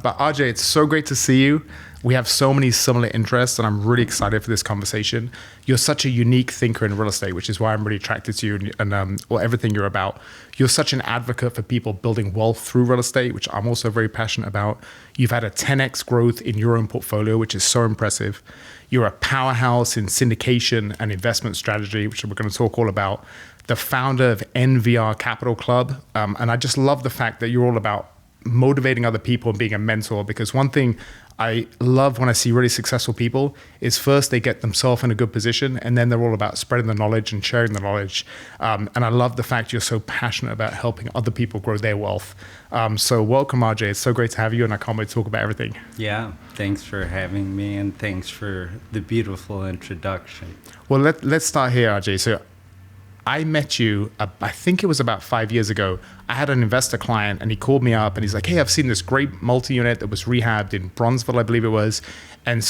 But RJ, it's so great to see you. We have so many similar interests, and I'm really excited for this conversation. You're such a unique thinker in real estate, which is why I'm really attracted to you and everything you're about. You're such an advocate for people building wealth through real estate, which I'm also very passionate about. You've had a 10x growth in your own portfolio, which is so impressive. You're a powerhouse in syndication and investment strategy, which we're going to talk all about. The founder of NVR Capital Club. And I just love the fact that you're all about motivating other people and being a mentor, because one thing I love when I see really successful people is first they get themselves in a good position, and then they're all about spreading the knowledge and sharing the knowledge. And I love the fact you're so passionate about helping other people grow their wealth. So welcome, RJ. It's so great to have you, and I can't wait to talk about everything. Yeah, thanks for having me, and thanks for the beautiful introduction. Well, let's start here, RJ. So I met you, I think it was about 5 years ago. I had an investor client and he called me up and he's like, hey, I've seen this great multi-unit that was rehabbed in Bronzeville, I believe it was. And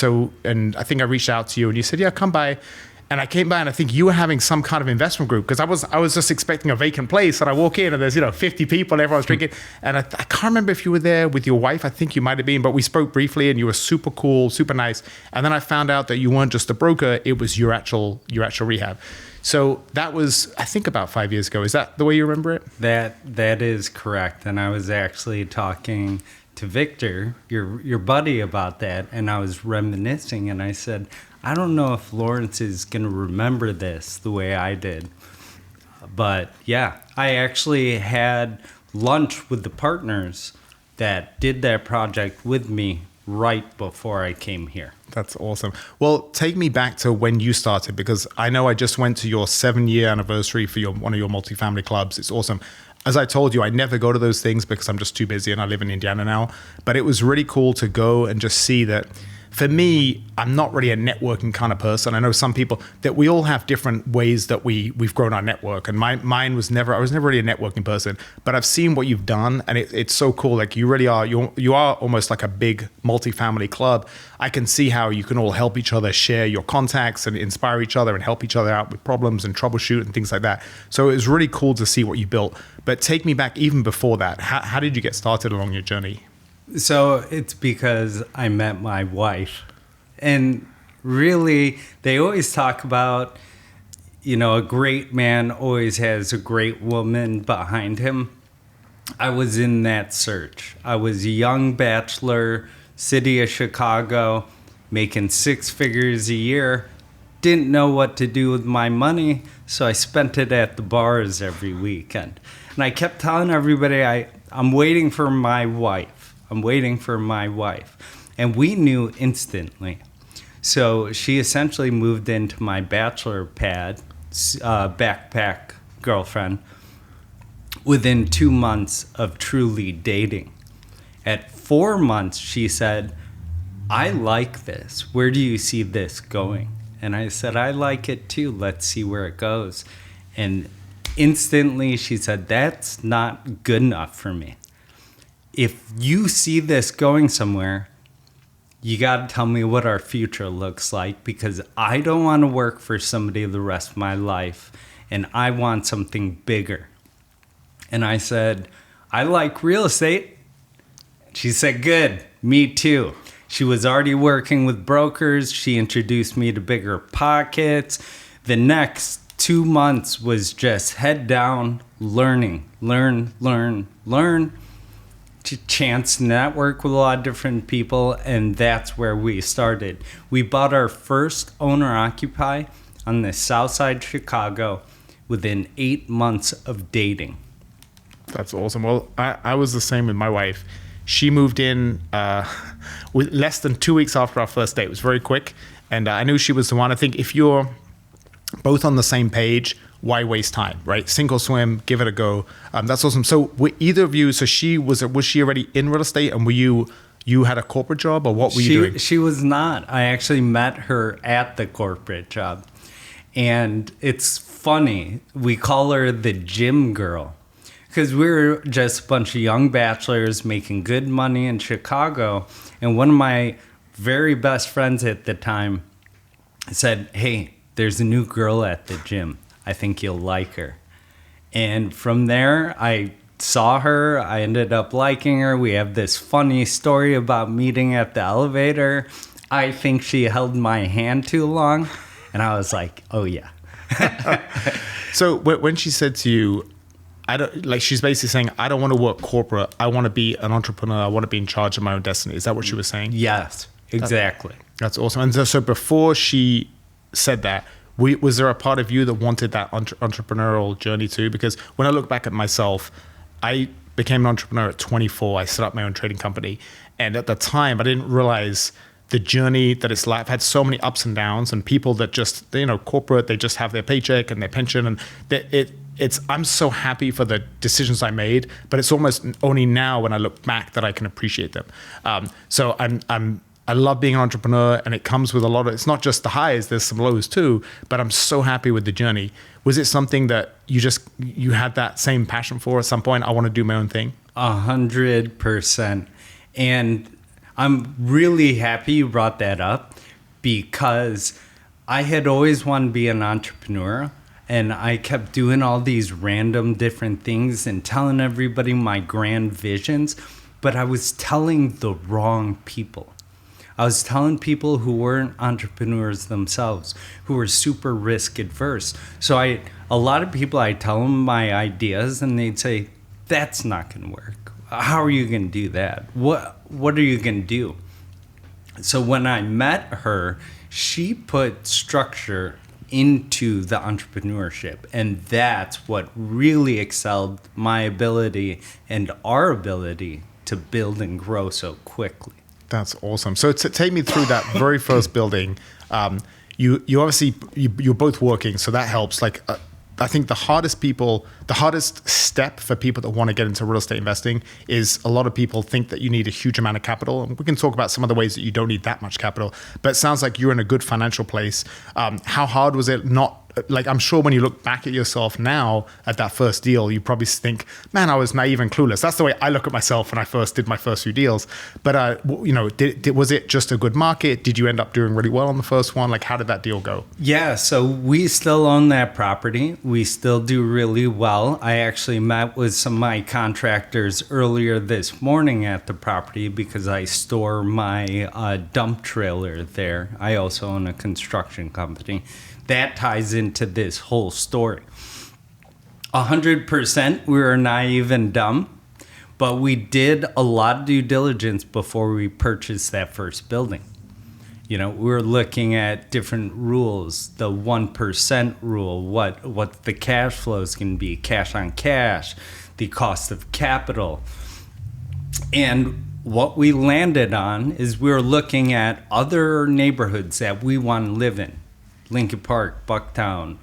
I think I reached out to you and you said, yeah, come by. And I came by and I think you were having some kind of investment group, because I was just expecting a vacant place, and I walk in and there's 50 people and everyone's drinking. And I can't remember if you were there with your wife. I think you might have been, but we spoke briefly and you were super cool, super nice. And then I found out that you weren't just a broker, it was your actual rehab. So that was, I think, about 5 years ago. Is that the way you remember it? That is correct. And I was actually talking to Victor, your buddy, about that, and I was reminiscing, and I said, I don't know if Lawrence is going to remember this the way I did. But yeah, I actually had lunch with the partners that did that project with me right before I came here. That's awesome. Well, take me back to when you started, because I know I just went to your 7-year anniversary for one of your multifamily clubs. It's awesome. As I told you, I never go to those things because I'm just too busy and I live in Indiana now. But it was really cool to go and just see that. For me, I'm not really a networking kind of person. I know some people that we all have different ways that we've grown our network. And mine was I was never really a networking person, but I've seen what you've done, and it's so cool. Like you really are, you are almost like a big multifamily club. I can see how you can all help each other, share your contacts and inspire each other and help each other out with problems and troubleshoot and things like that. So it was really cool to see what you built. But take me back even before that. How did you get started along your journey? So it's because I met my wife. And really, they always talk about, a great man always has a great woman behind him. I was in that search. I was a young bachelor, city of Chicago, making 6 figures a year. Didn't know what to do with my money, so I spent it at the bars every weekend. And I kept telling everybody, I'm waiting for my wife. I'm waiting for my wife. And we knew instantly. So she essentially moved into my bachelor pad, backpack girlfriend, within 2 months of truly dating. At 4 months, she said, I like this. Where do you see this going? And I said, I like it too. Let's see where it goes. And instantly she said, that's not good enough for me. If you see this going somewhere, you got to tell me what our future looks like, because I don't want to work for somebody the rest of my life, and I want something bigger. And I said, I like real estate. She said, good, me too. She was already working with brokers. She introduced me to Bigger Pockets. The next 2 months was just head down, learn. Chance to network with a lot of different people, and that's where we started. We bought our first owner-occupied on the south side of Chicago within 8 months of dating. That's awesome. Well, I was the same with my wife. She moved in with less than 2 weeks after our first date. It was very quick, and I knew she was the one. I think if you're both on the same page, why waste time, right? Sink or swim, give it a go. That's awesome. So were either of you, so was she already in real estate, and you had a corporate job, or what were you doing? She was not. I actually met her at the corporate job. And it's funny, we call her the gym girl, because we were just a bunch of young bachelors making good money in Chicago. And one of my very best friends at the time said, hey, there's a new girl at the gym. I think you'll like her. And from there, I saw her. I ended up liking her. We have this funny story about meeting at the elevator. I think she held my hand too long. And I was like, oh, yeah. So when she said to you, she's basically saying, I don't want to work corporate. I want to be an entrepreneur. I want to be in charge of my own destiny. Is that what she was saying? Yes, exactly. That's awesome. And so before she said that, was there a part of you that wanted that entrepreneurial journey too? Because when I look back at myself, I became an entrepreneur at 24. I set up my own trading company. And at the time, I didn't realize the journey that it's like. I've had so many ups and downs, and people that just, corporate, they just have their paycheck and their pension. And I'm so happy for the decisions I made, but it's almost only now when I look back that I can appreciate them. So I love being an entrepreneur, and it comes with a lot of, it's not just the highs, there's some lows too, but I'm so happy with the journey. Was it something that you had that same passion for at some point? I want to do my own thing. 100%. And I'm really happy you brought that up, because I had always wanted to be an entrepreneur, and I kept doing all these random different things and telling everybody my grand visions, but I was telling the wrong people. I was telling people who weren't entrepreneurs themselves, who were super risk adverse. So a lot of people, I tell them my ideas, and they'd say, that's not going to work. How are you going to do that? What are you going to do? So when I met her, she put structure into the entrepreneurship, and that's what really excelled my ability and our ability to build and grow so quickly. That's awesome. So to take me through that very first building, you obviously you're both working, so that helps. I think the hardest step for people that want to get into real estate investing is a lot of people think that you need a huge amount of capital. And we can talk about some of the ways that you don't need that much capital, but it sounds like you're in a good financial place. How hard was it? I'm sure when you look back at yourself now at that first deal, you probably think, man, I was naive and clueless. That's the way I look at myself when I first did my first few deals. But, was it just a good market? Did you end up doing really well on the first one? How did that deal go? Yeah, so we still own that property. We still do really well. I actually met with some of my contractors earlier this morning at the property because I store my dump trailer there. I also own a construction company. That ties into this whole story. 100% we were naive and dumb, but we did a lot of due diligence before we purchased that first building. We were looking at different rules, the 1% rule, what the cash flow is going to be, cash on cash, the cost of capital. And what we landed on is we were looking at other neighborhoods that we want to live in. Lincoln Park, Bucktown,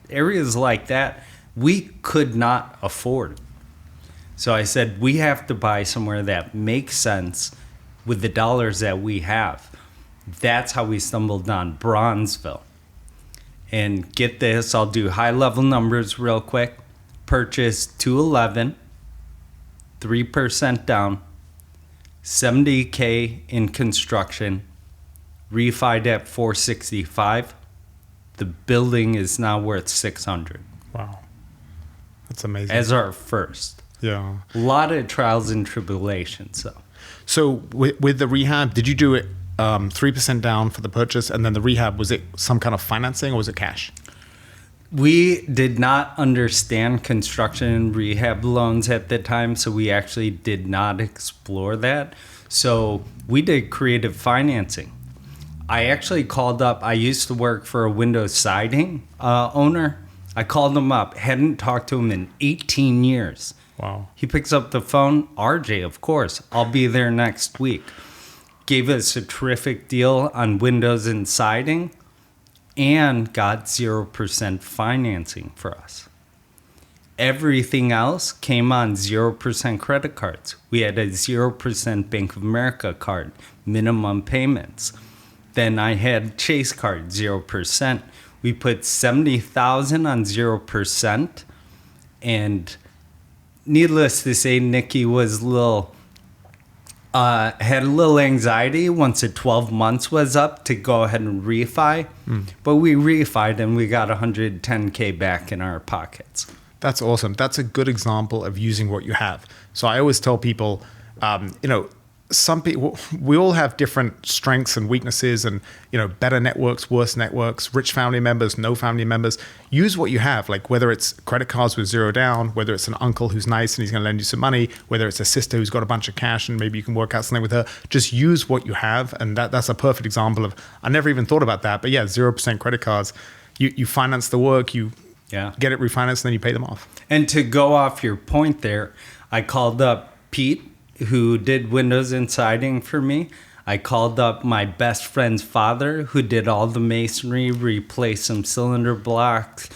areas like that, we could not afford. So I said, we have to buy somewhere that makes sense with the dollars that we have. That's how we stumbled on Bronzeville. And get this, I'll do high-level numbers real quick. Purchased 211, 3% down, $70K in construction, refied at $465. The building is now worth $600. Wow, that's amazing. As our first. Yeah. A lot of trials and tribulations, though. So with the rehab, did you do it 3% down for the purchase, and then the rehab, was it some kind of financing or was it cash? We did not understand construction and rehab loans at the time, so we actually did not explore that. So we did creative financing. I actually called up, I used to work for a window siding owner. I called him up, hadn't talked to him in 18 years. Wow. He picks up the phone, RJ, of course, I'll be there next week. Gave us a terrific deal on windows and siding and got 0% financing for us. Everything else came on 0% credit cards. We had a 0% Bank of America card, minimum payments. Then I had Chase card, 0%. We put $70,000 on 0%. And needless to say, Nikki was had a little anxiety once the 12 months was up to go ahead and refi. But we refied and we got $110K back in our pockets. That's awesome. That's a good example of using what you have. So I always tell people, some people, we all have different strengths and weaknesses and, better networks, worse networks, rich family members, no family members. Use what you have, like whether it's credit cards with zero down, whether it's an uncle who's nice and he's going to lend you some money, whether it's a sister who's got a bunch of cash and maybe you can work out something with her. Just use what you have. And that's a perfect example of, I never even thought about that, but yeah, 0% credit cards. You finance the work, you get it refinanced, and then you pay them off. And to go off your point there, I called up Pete, who did windows and siding for me. I called up my best friend's father, who did all the masonry, replaced some cylinder blocks,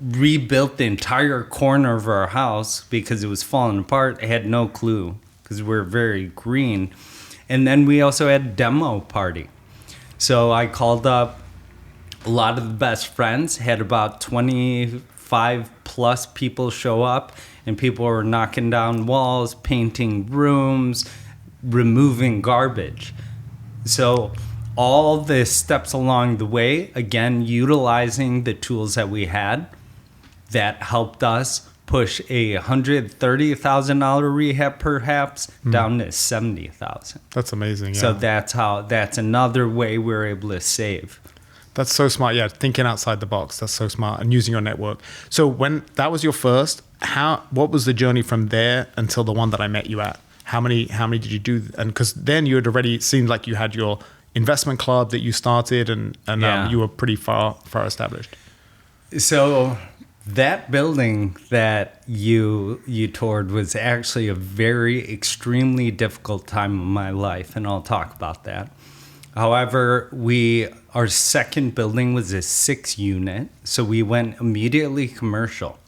rebuilt the entire corner of our house because it was falling apart. I had no clue because we're very green. And then we also had a demo party. So I called up a lot of the best friends, had about 25 plus people show up, and people were knocking down walls, painting rooms, removing garbage. So all the steps along the way, again, utilizing the tools that we had, that helped us push a $130,000 rehab perhaps down to $70,000. That's amazing. Yeah. So that's another way we're able to save. That's so smart. Yeah, thinking outside the box. That's so smart, and using your network. So when that was your first, what was the journey from there until the one that I met you at? How many did you do? And because then you had already seemed like you had your investment club that you started, and you were pretty far established. So that building that you toured was actually a very extremely difficult time of my life, and I'll talk about that. However, our second building was a 6-unit, so we went immediately commercial.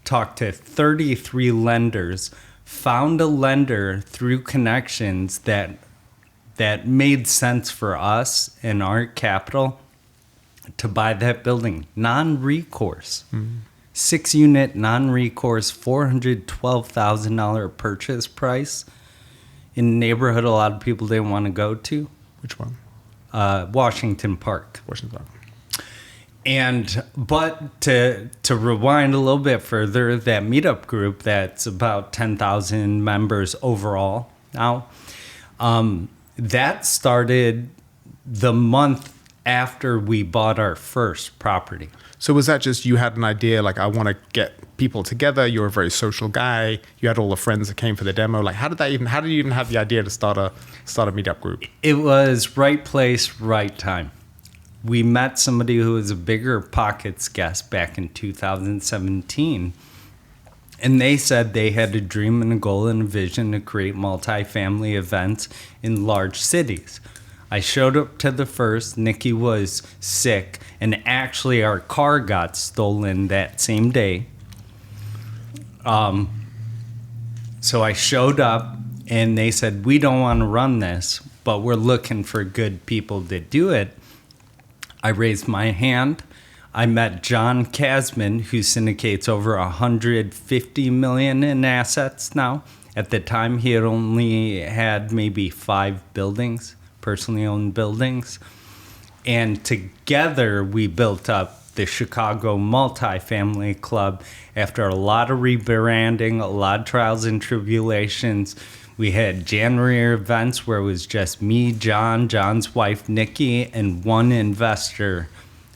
Talked to 33 lenders, found a lender through connections that made sense for us and our capital to buy that building. Non-recourse. 6-unit, non-recourse, $412,000 purchase price in a neighborhood a lot of people didn't want to go to. Which one? Washington Park. Washington Park. But to rewind a little bit further, that meetup group that's about 10,000 members overall now, that started the month after we bought our first property. So was that just you had an idea, like I want to get people together? You're a very social guy. You had all the friends that came for the demo. Like how did you even have the idea to start a meetup group? It was right place, right time. We met somebody who was a Bigger Pockets guest back in 2017. And they said they had a dream and a goal and a vision to create multifamily events in large cities. I showed up to the first. Nikki was sick, and actually our car got stolen that same day. So I showed up, and they said, we don't want to run this, but we're looking for good people to do it. I raised my hand. I met John Kasman, who syndicates over $150 million in assets now. At the time, he had only had maybe 5 buildings, personally owned buildings. And together, we built up the Chicago Multifamily Club after a lot of rebranding, a lot of trials and tribulations. We had January events where it was just me, John, John's wife, Nikki, and one investor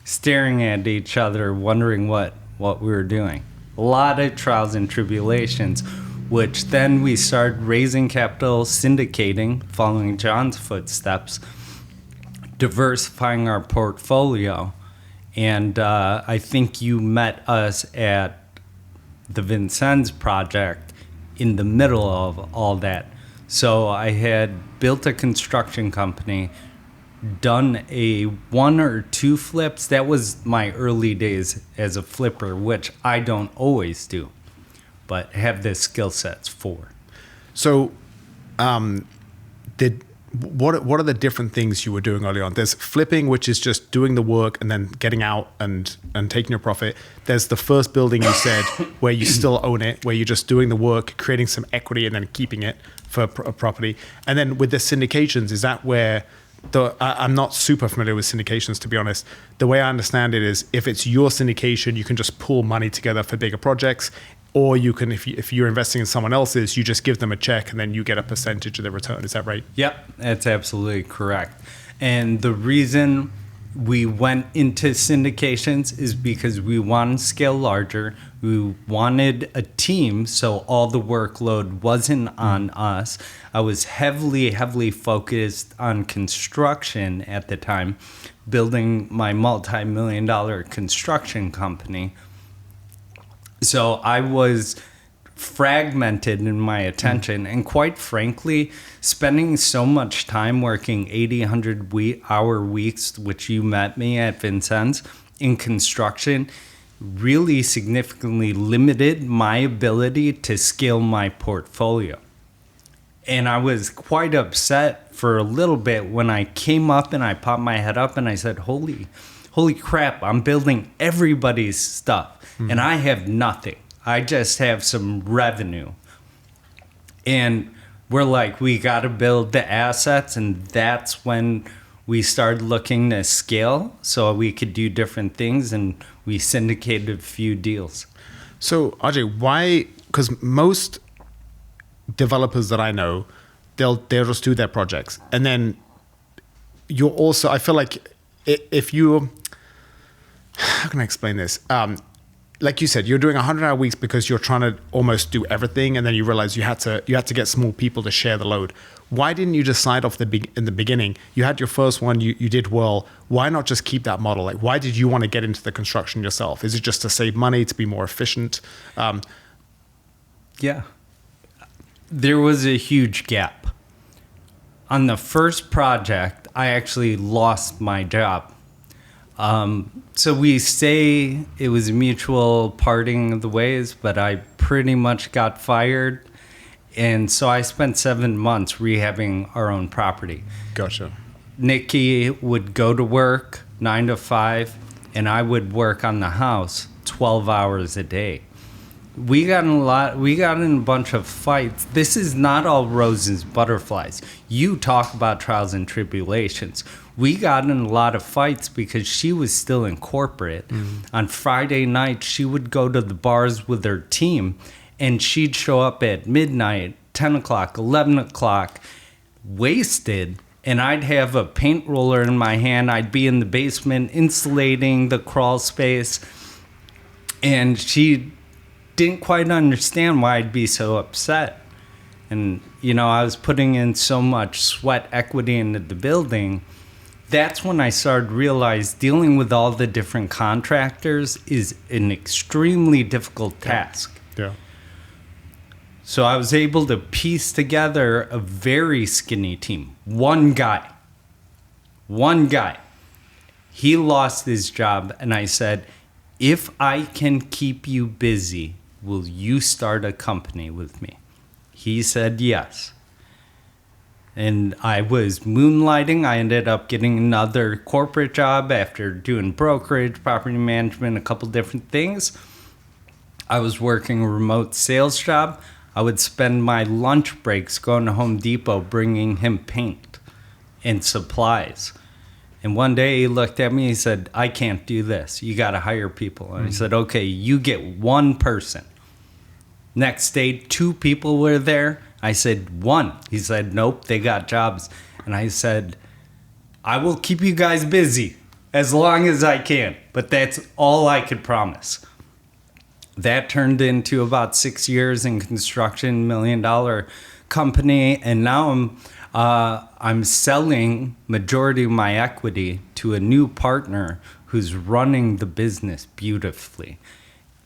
staring at each other, wondering what we were doing. A lot of trials and tribulations, which then we started raising capital, syndicating, following John's footsteps, diversifying our portfolio. And I think you met us at the Vincennes project in the middle of all that. So I had built a construction company, done a 1 or 2 flips. That was my early days as a flipper, which I don't always do, but have the skill sets for. So what are the different things you were doing early on? There's flipping, which is just doing the work and then getting out and taking your profit. There's the first building you said where you still own it, where you're just doing the work, creating some equity and then keeping it for a property. And then with the syndications, is that where I'm not super familiar with syndications, to be honest. The way I understand it is if it's your syndication, you can just pool money together for bigger projects, or you can, if you're investing in someone else's, you just give them a check and then you get a percentage of the return. Is that right? Yep, that's absolutely correct. And the reason we went into syndications is because we wanted to scale larger. We wanted a team, so all the workload wasn't on us. I was heavily focused on construction at the time, building my multi-million-dollar construction company. So I was fragmented in my attention, and quite frankly, spending so much time working 80, 100-hour weeks, which you met me at Vincennes, in construction, really significantly limited my ability to scale my portfolio. And I was quite upset for a little bit when I came up and I popped my head up and I said, holy crap, I'm building everybody's stuff and I have nothing. I just have some revenue. And we're like, we got to build the assets. And that's when we started looking to scale so we could do different things. And we syndicated a few deals. So, Ajay, why? Because most developers that I know, they'll just do their projects. And then you're also, I feel like if you, how can I explain this? Like you said, you're doing 100-hour weeks because you're trying to almost do everything, and then you realize you had to get small people to share the load. Why didn't you decide in the beginning? You had your first one, you did well. Why not just keep that model? Like, why did you want to get into the construction yourself? Is it just to save money, to be more efficient? Yeah. There was a huge gap. On the first project, I actually lost my job. So we say it was a mutual parting of the ways, but I pretty much got fired. And so I spent 7 months rehabbing our own property. Gotcha. Nikki would go to work 9 to 5, and I would work on the house 12 hours a day. We got in a bunch of fights. This is not all roses and butterflies. You talk about trials and tribulations. We got in a lot of fights because she was still in corporate. On Friday night, she would go to the bars with her team, and she'd show up at midnight, 10 o'clock, 11 o'clock, wasted, and I'd have a paint roller in my hand. I'd be in the basement insulating the crawl space, and she didn't quite understand why I'd be so upset. And, I was putting in so much sweat equity into the building. That's when I started to realize dealing with all the different contractors is an extremely difficult task. Yeah. So I was able to piece together a very skinny team. One guy. He lost his job, and I said, if I can keep you busy, will you start a company with me? He said yes. And I was moonlighting. I ended up getting another corporate job after doing brokerage, property management, a couple different things. I was working a remote sales job. I would spend my lunch breaks going to Home Depot bringing him paint and supplies. And one day he looked at me, he said, I can't do this. You got to hire people. And I said, okay, you get one person. Next day, 2 people were there. I said, 1. He said, nope, they got jobs. And I said, I will keep you guys busy as long as I can, but that's all I could promise. That turned into about 6 years in construction, $1 million company, and now I'm selling majority of my equity to a new partner who's running the business beautifully,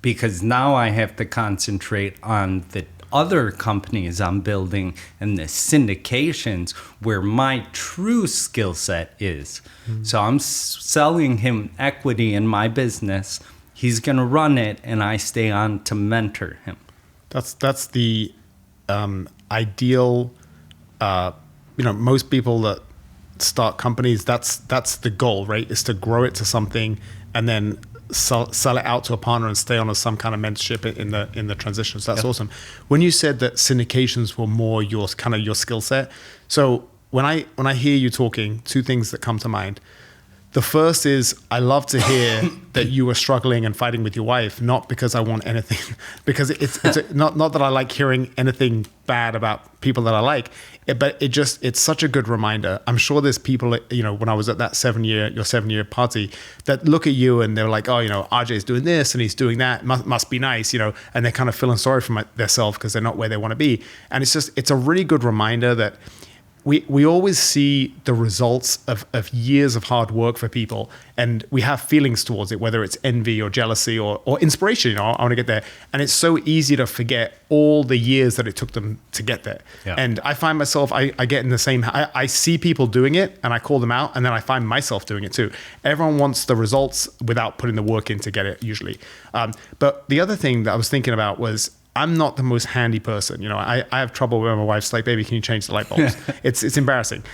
because now I have to concentrate on the other companies I'm building and the syndications where my true skill set is. So I'm selling him equity in my business. He's going to run it, and I stay on to mentor him. That's the ideal. Most people that start companies, that's the goal, right? Is to grow it to something, and then sell it out to a partner and stay on as some kind of mentorship in the transition. So that's awesome. When you said that syndications were more your skill set, so when I hear you talking, two things that come to mind. The first is I love to hear that you were struggling and fighting with your wife, not because I want anything, because it's not that I like hearing anything bad about people that I like, but it's such a good reminder. I'm sure there's people, when I was at that your 7-year party, that look at you and they're like, oh, RJ's doing this and he's doing that, must be nice, and they're kind of feeling sorry for themselves because they're not where they want to be. And it's a really good reminder that we always see the results of years of hard work for people, and we have feelings towards it, whether it's envy or jealousy or inspiration. I want to get there. And it's so easy to forget all the years that it took them to get there. Yeah. And I find myself, I get in the same, I see people doing it and I call them out, and then I find myself doing it too. Everyone wants the results without putting the work in to get it usually. But the other thing that I was thinking about was, I'm not the most handy person. I have trouble when my wife's like, baby, can you change the light bulbs? It's embarrassing.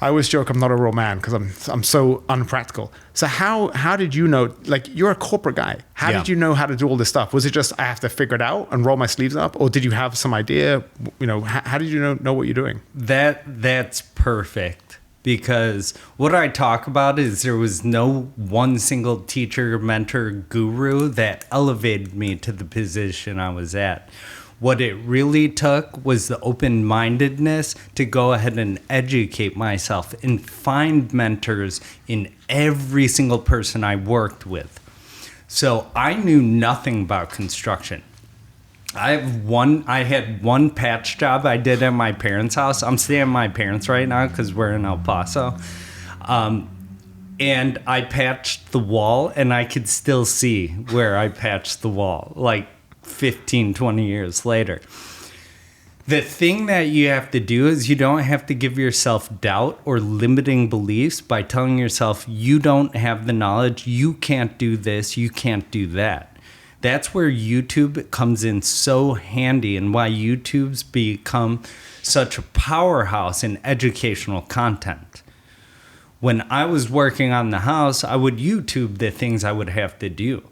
I always joke I'm not a real man because I'm so unpractical. So how did you know, like, you're a corporate guy. How did you know how to do all this stuff? Was it just, I have to figure it out and roll my sleeves up? Or did you have some idea? How did you know what you're doing? That's perfect. Because what I talk about is there was no one single teacher, mentor, guru that elevated me to the position I was at. What it really took was the open-mindedness to go ahead and educate myself and find mentors in every single person I worked with. So I knew nothing about construction. I had one patch job I did at my parents' house. I'm staying at my parents right now because we're in El Paso. And I patched the wall, and I could still see where I patched the wall, like 15, 20 years later. The thing that you have to do is you don't have to give yourself doubt or limiting beliefs by telling yourself you don't have the knowledge, you can't do this, you can't do that. That's where YouTube comes in so handy, and why YouTube's become such a powerhouse in educational content. When I was working on the house, I would YouTube the things I would have to do.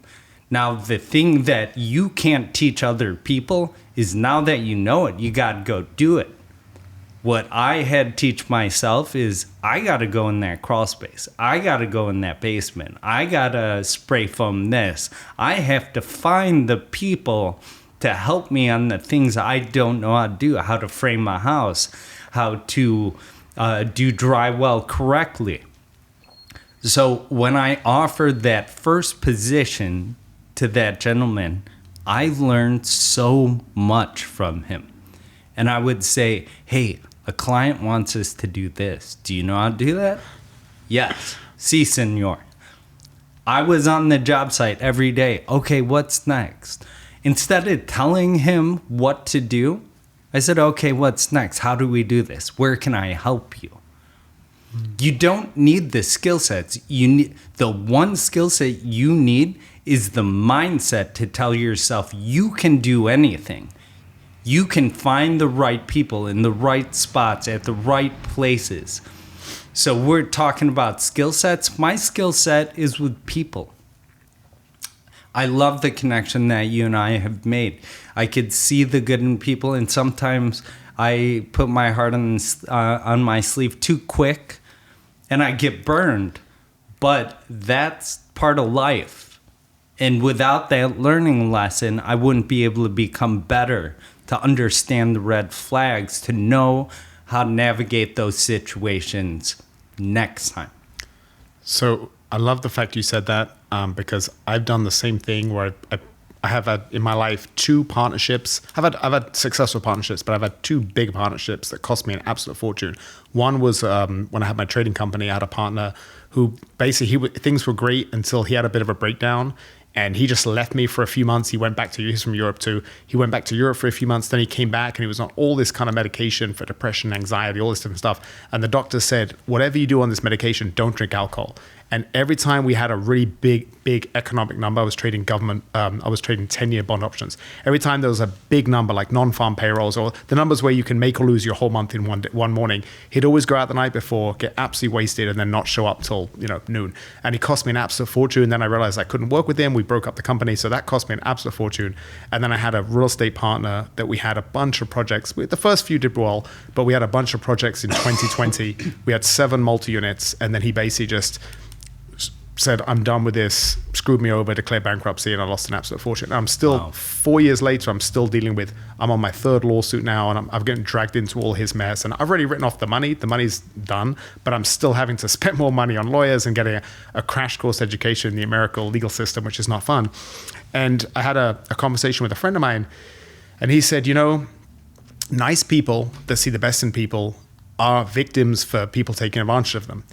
Now, the thing that you can't teach other people is, now that you know it, you got to go do it. What I had to teach myself is I got to go in that crawl space. I got to go in that basement. I got to spray foam this. I have to find the people to help me on the things I don't know how to do, how to frame a house, how to do drywall correctly. So when I offered that first position to that gentleman, I learned so much from him. And I would say, hey, a client wants us to do this. Do you know how to do that? Yes. Si, senor. I was on the job site every day. Okay, what's next? Instead of telling him what to do, I said, okay, what's next? How do we do this? Where can I help you? You don't need the skill sets. You need the one skill set you need is the mindset to tell yourself you can do anything. You can find the right people in the right spots at the right places. So we're talking about skill sets. My skill set is with people. I love the connection that you and I have made. I could see the good in people, and sometimes I put my heart on my sleeve too quick, and I get burned. But that's part of life. And without that learning lesson, I wouldn't be able to become better, to understand the red flags, to know how to navigate those situations next time. So I love the fact you said that, because I've done the same thing where I have had in my life 2 partnerships. I've had successful partnerships, but I've had 2 big partnerships that cost me an absolute fortune. One was when I had my trading company. I had a partner who basically things were great until he had a bit of a breakdown. And he just left me for a few months. He went back to, he's from Europe too. He went back to Europe for a few months. Then he came back and he was on all this kind of medication for depression, anxiety, all this different stuff. And the doctor said, whatever you do on this medication, don't drink alcohol. And every time we had a really big economic number, I was trading 10-year bond options. Every time there was a big number like non-farm payrolls or the numbers where you can make or lose your whole month in one morning, he'd always go out the night before, get absolutely wasted, and then not show up till noon. And it cost me an absolute fortune. And then I realized I couldn't work with him. we broke up the company. So that cost me an absolute fortune. And then I had a real estate partner that we had a bunch of projects. The first few did well, but we had a bunch of projects in 2020. We had 7 multi-units, and then he basically just said, I'm done with this, screwed me over, declared bankruptcy, and I lost an absolute fortune. And I'm still, 4 years later, I'm still dealing with, I'm on my 3rd lawsuit now, and I'm getting dragged into all his mess. And I've already written off the money. The money's done, but I'm still having to spend more money on lawyers and getting a crash course education in the American legal system, which is not fun. And I had a conversation with a friend of mine, and he said, nice people that see the best in people are victims for people taking advantage of them.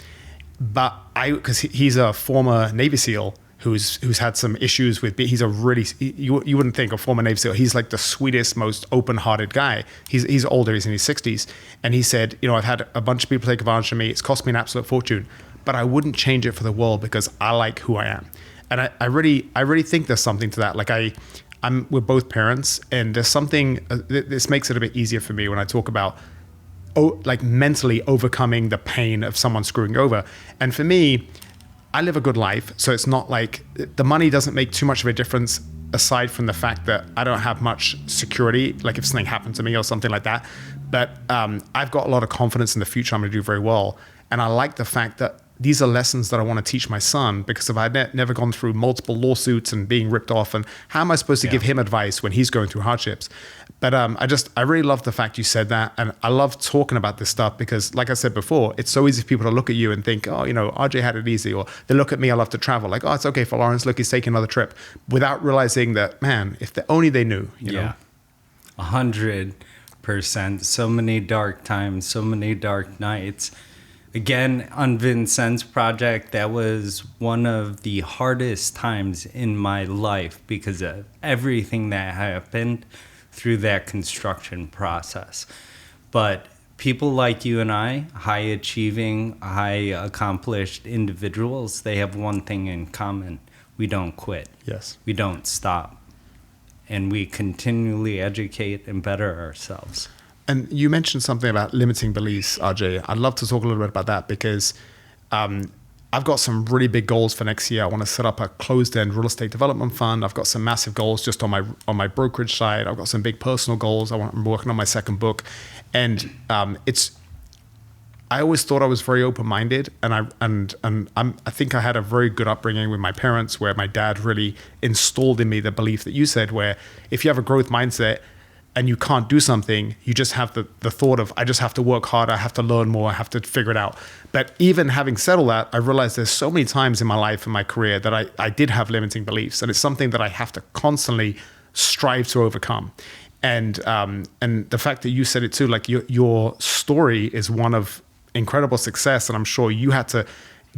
But because he's a former Navy SEAL who's had some issues with, he's a really, you wouldn't think a former Navy SEAL, he's like the sweetest, most open-hearted guy. He's older, he's in his 60s. And he said, I've had a bunch of people take advantage of me. It's cost me an absolute fortune, but I wouldn't change it for the world because I like who I am. And I really think there's something to that. Like we're both parents, and there's something, this makes it a bit easier for me when I talk about like mentally overcoming the pain of someone screwing you over. And for me, I live a good life. So it's not like the money doesn't make too much of a difference aside from the fact that I don't have much security, like if something happened to me or something like that. But I've got a lot of confidence in the future I'm going to do very well. And I like the fact that these are lessons that I want to teach my son, because if I'd never gone through multiple lawsuits and being ripped off, and how am I supposed to give him advice when he's going through hardships? But I really love the fact you said that. And I love talking about this stuff because, like I said before, it's so easy for people to look at you and think, oh, RJ had it easy. Or they look at me, I love to travel. Like, oh, it's okay for Lawrence. Look, he's taking another trip, without realizing that, man, if only they knew, you know? 100%. So many dark times, so many dark nights. Again, on Vincent's project, that was one of the hardest times in my life because of everything that happened through that construction process. But people like you and I, high achieving, high accomplished individuals, they have one thing in common. We don't quit. Yes. We don't stop. And we continually educate and better ourselves. And you mentioned something about limiting beliefs, RJ. I'd love to talk a little bit about that because I've got some really big goals for next year. I want to set up a closed-end real estate development fund. I've got some massive goals just on my brokerage side. I've got some big personal goals. I'm working on my 2nd book, and I always thought I was very open-minded, and I think I had a very good upbringing with my parents, where my dad really installed in me the belief that you said, where if you have a growth mindset and you can't do something, you just have the thought of, I just have to work harder, I have to learn more, I have to figure it out. But even having said all that, I realized there's so many times in my life and my career that I did have limiting beliefs, and it's something that I have to constantly strive to overcome. And the fact that you said it too, like your story is one of incredible success, and I'm sure you had to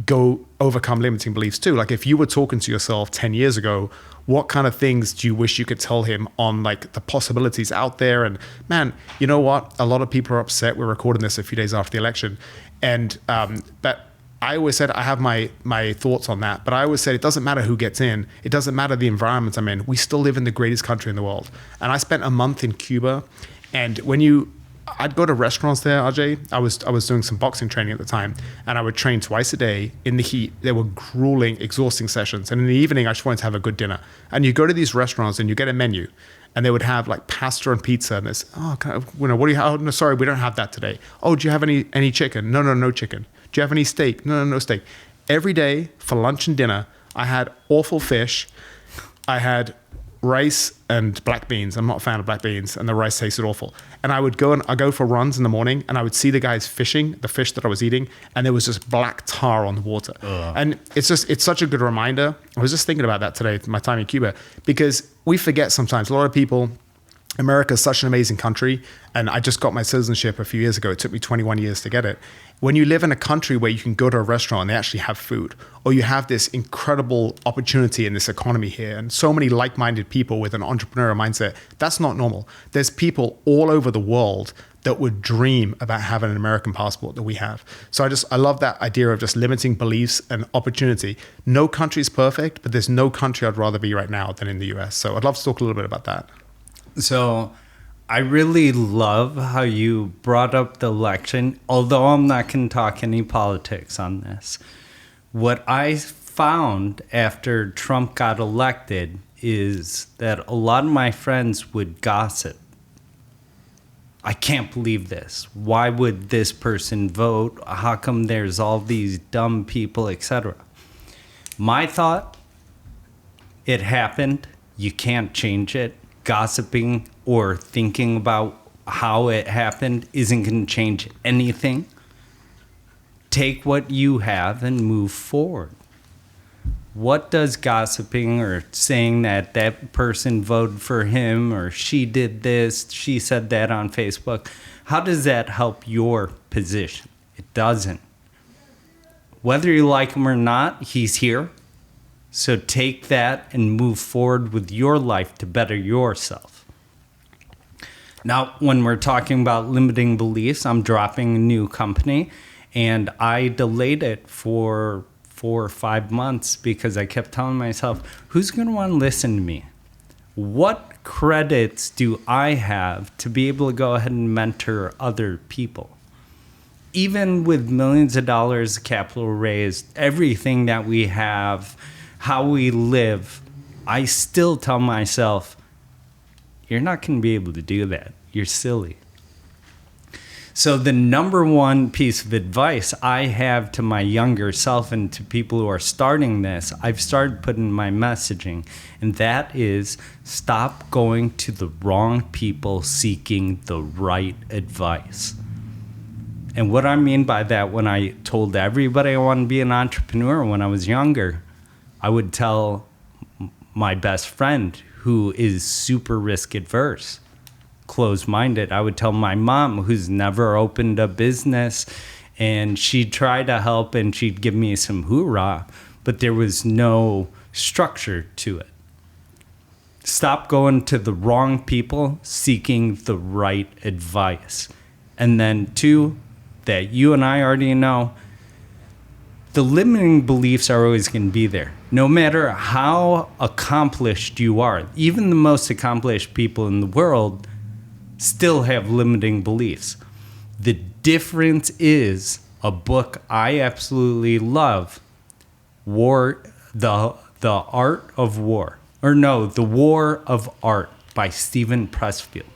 go overcome limiting beliefs too. Like if you were talking to yourself 10 years ago, what kind of things do you wish you could tell him on like the possibilities out there? And man, you know what? A lot of people are upset. We're recording this a few days after the election. And but I always said, I have my thoughts on that, but I always said it doesn't matter who gets in. It doesn't matter the environment I'm in. We still live in the greatest country in the world. And I spent a month in Cuba. And I'd go to restaurants there, RJ. I was doing some boxing training at the time, and I would train twice a day in the heat. They were grueling, exhausting sessions. And in the evening, I just wanted to have a good dinner. And you go to these restaurants and you get a menu, and they would have like pasta and pizza. And it's, what do you have? Oh, no, sorry, we don't have that today. Oh, do you have any chicken? No chicken. Do you have any steak? No steak. Every day for lunch and dinner, I had awful fish. I had rice and black beans. I'm not a fan of black beans, and the rice tasted awful. And I go for runs in the morning, and I would see the guys fishing the fish that I was eating, and there was just black tar on the water. And it's such a good reminder. I was just thinking about that today, my time in Cuba, because we forget sometimes. A lot of people, America is such an amazing country, and I just got my citizenship a few years ago. It took me 21 years to get it. When you live in a country where you can go to a restaurant and they actually have food, or you have this incredible opportunity in this economy here, and so many like-minded people with an entrepreneurial mindset, that's not normal. There's people all over the world that would dream about having an American passport that we have. So I love that idea of just limiting beliefs and opportunity. No country is perfect, but there's no country I'd rather be right now than in the US. So I'd love to talk a little bit about that. So I really love how you brought up the election, although I'm not going to talk any politics on this. What I found after Trump got elected is that a lot of my friends would gossip. I can't believe this. Why would this person vote? How come there's all these dumb people, etc.? My thought, it happened. You can't change it. Gossiping or thinking about how it happened isn't going to change anything. Take what you have and move forward. What does gossiping or saying that that person voted for him or she did this, she said that on Facebook, how does that help your position? It doesn't. Whether you like him or not, he's here. So take that and move forward with your life to better yourself. Now, when we're talking about limiting beliefs, I'm dropping a new company, and I delayed it for 4 or 5 months because I kept telling myself, who's going to want to listen to me? What credits do I have to be able to go ahead and mentor other people? Even with millions of dollars of capital raised, everything that we have, how we live, I still tell myself, you're not going to be able to do that. You're silly. So the number one piece of advice I have to my younger self and to people who are starting this, I've started putting in my messaging, and that is stop going to the wrong people seeking the right advice. And what I mean by that, when I told everybody I wanted to be an entrepreneur when I was younger, I would tell my best friend who is super risk adverse, closed-minded. I would tell my mom, who's never opened a business, and she'd try to help and she'd give me some hoorah, but there was no structure to it. Stop going to the wrong people seeking the right advice. And then 2, that you and I already know, the limiting beliefs are always going to be there. No matter how accomplished you are, even the most accomplished people in the world still have limiting beliefs. The difference is a book I absolutely love, The War of Art by Stephen Pressfield.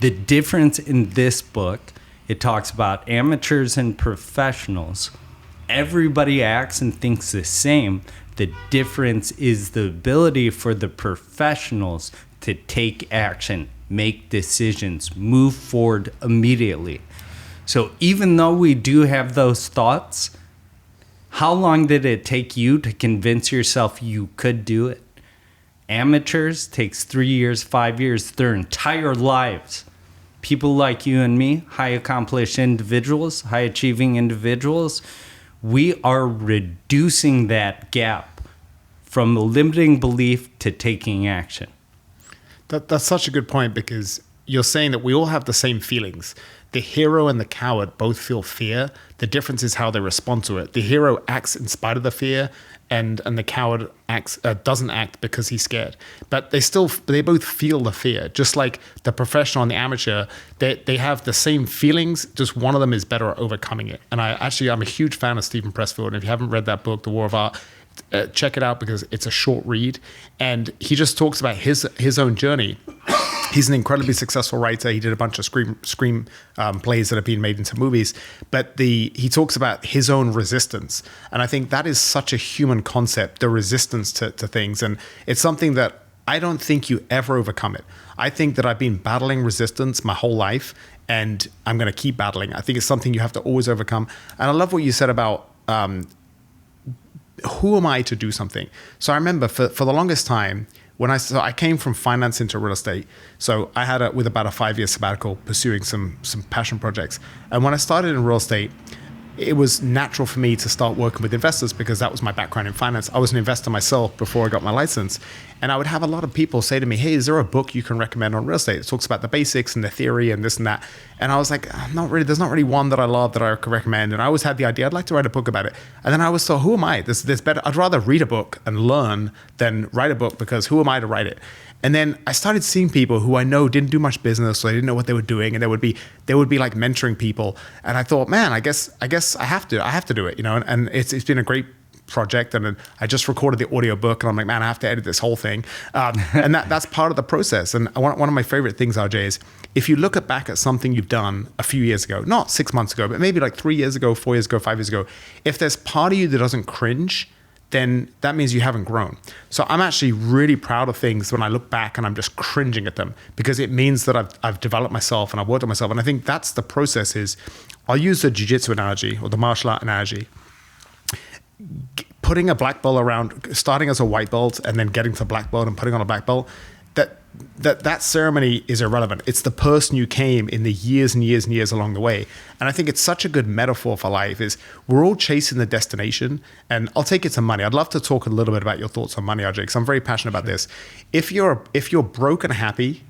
The difference in this book, it talks about amateurs and professionals. Everybody acts and thinks the same. The difference is the ability for the professionals to take action, make decisions, move forward immediately. So even though we do have those thoughts, how long did it take you to convince yourself you could do it? Amateurs takes 3 years, 5 years, their entire lives. People like you and me, high accomplished individuals, high achieving individuals, we are reducing that gap from the limiting belief to taking action. That's such a good point, because you're saying that we all have the same feelings. The hero and the coward both feel fear. The difference is how they respond to it. The hero acts in spite of the fear, and the coward doesn't act because he's scared. But they both feel the fear. Just like the professional and the amateur, they have the same feelings. Just one of them is better at overcoming it. And I'm a huge fan of Stephen Pressfield. And if you haven't read that book, The War of Art, check it out, because it's a short read, and he just talks about his own journey. He's an incredibly successful writer. He did a bunch of scream plays that have been made into movies, but he talks about his own resistance, and I think that is such a human concept, the resistance to things, and it's something that I don't think you ever overcome it. I think that I've been battling resistance my whole life, and I'm going to keep battling. I think it's something you have to always overcome, and I love what you said about who am I to do something? So I remember for the longest time, when I came from finance into real estate. So I had with about a 5-year sabbatical pursuing some passion projects. And when I started in real estate, it was natural for me to start working with investors because that was my background in finance. I was an investor myself before I got my license. And I would have a lot of people say to me, hey, is there a book you can recommend on real estate? It talks about the basics and the theory and this and that. And I was like, there's not really one that I love that I could recommend. And I always had the idea, I'd like to write a book about it. And then I always thought, who am I? There's better. I'd rather read a book and learn than write a book, because who am I to write it? And then I started seeing people who I know didn't do much business, so they didn't know what they were doing, and they would be like mentoring people. And I thought, man, I guess I have to do it, you know. And it's been a great project, and then I just recorded the audiobook, and I'm like, man, I have to edit this whole thing. And that's part of the process. And one of my favorite things, RJ, is if you look back at something you've done a few years ago, not 6 months ago, but maybe like 3 years ago, 4 years ago, 5 years ago, if there's part of you that doesn't cringe, then that means you haven't grown. So I'm actually really proud of things when I look back and I'm just cringing at them, because it means that I've developed myself and I've worked on myself. And I think that's the process. Is I'll use the jiu-jitsu analogy or the martial art analogy. Putting a black belt around, starting as a white belt and then getting to black belt and putting on a black belt, that ceremony is irrelevant. It's the person you came in the years and years and years along the way. And I think it's such a good metaphor for life. Is we're all chasing the destination. And I'll take it to money. I'd love to talk a little bit about your thoughts on money, RJ, because I'm very passionate about this. If you're broke and happy,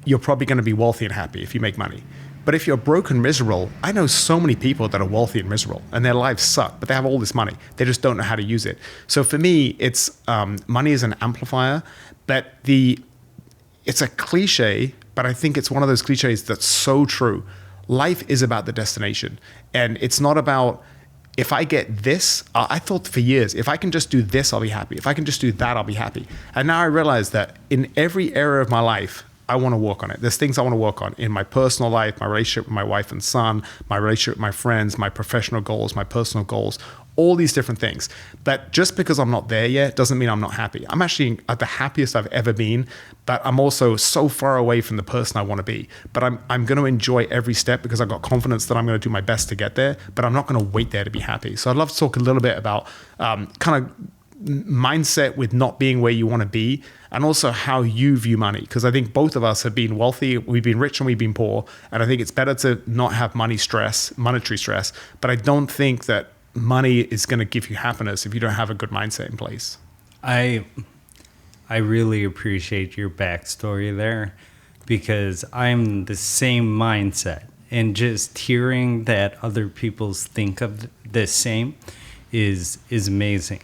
you're probably going to be wealthy and happy if you make money. But if you're broke and miserable, I know so many people that are wealthy and miserable and their lives suck, but they have all this money. They just don't know how to use it. So for me, it's money is an amplifier, but it's a cliche, but I think it's one of those cliches that's so true. Life is about the destination. And it's not about, if I get this, I thought for years, if I can just do this, I'll be happy. If I can just do that, I'll be happy. And now I realize that in every area of my life, I want to work on it. There's things I want to work on in my personal life, my relationship with my wife and son, my relationship with my friends, my professional goals, my personal goals, all these different things. But just because I'm not there yet doesn't mean I'm not happy. I'm actually at the happiest I've ever been, but I'm also so far away from the person I want to be. But I'm going to enjoy every step because I've got confidence that I'm going to do my best to get there, but I'm not going to wait there to be happy. So I'd love to talk a little bit about kind of mindset with not being where you want to be, and also how you view money. Because I think both of us have been wealthy, we've been rich and we've been poor. And I think it's better to not have monetary stress. But I don't think that money is going to give you happiness if you don't have a good mindset in place. I really appreciate your backstory there, because I'm the same mindset. And just hearing that other people think of the same is amazing.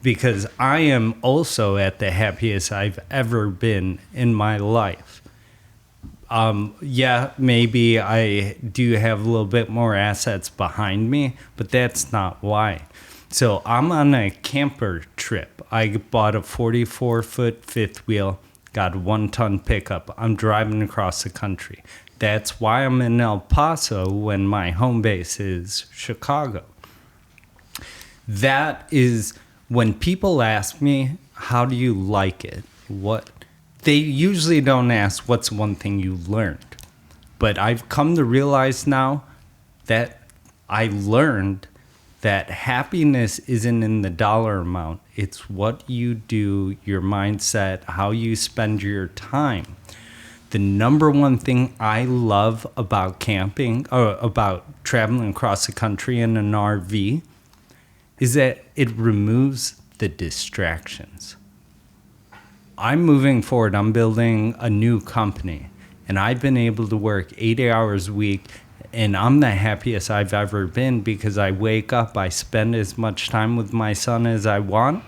Because I am also at the happiest I've ever been in my life. Maybe I do have a little bit more assets behind me, but that's not why. So I'm on a camper trip. I bought a 44-foot fifth wheel, got a 1-ton pickup. I'm driving across the country. That's why I'm in El Paso when my home base is Chicago. That is... When people ask me, how do you like it? They usually don't ask, what's one thing you learned? But I've come to realize now that I learned that happiness isn't in the dollar amount. It's what you do, your mindset, how you spend your time. The number one thing I love about camping, or about traveling across the country in an RV, is that it removes the distractions. I'm moving forward. I'm building a new company, and I've been able to work 80 hours a week, and I'm the happiest I've ever been because I wake up, I spend as much time with my son as I want.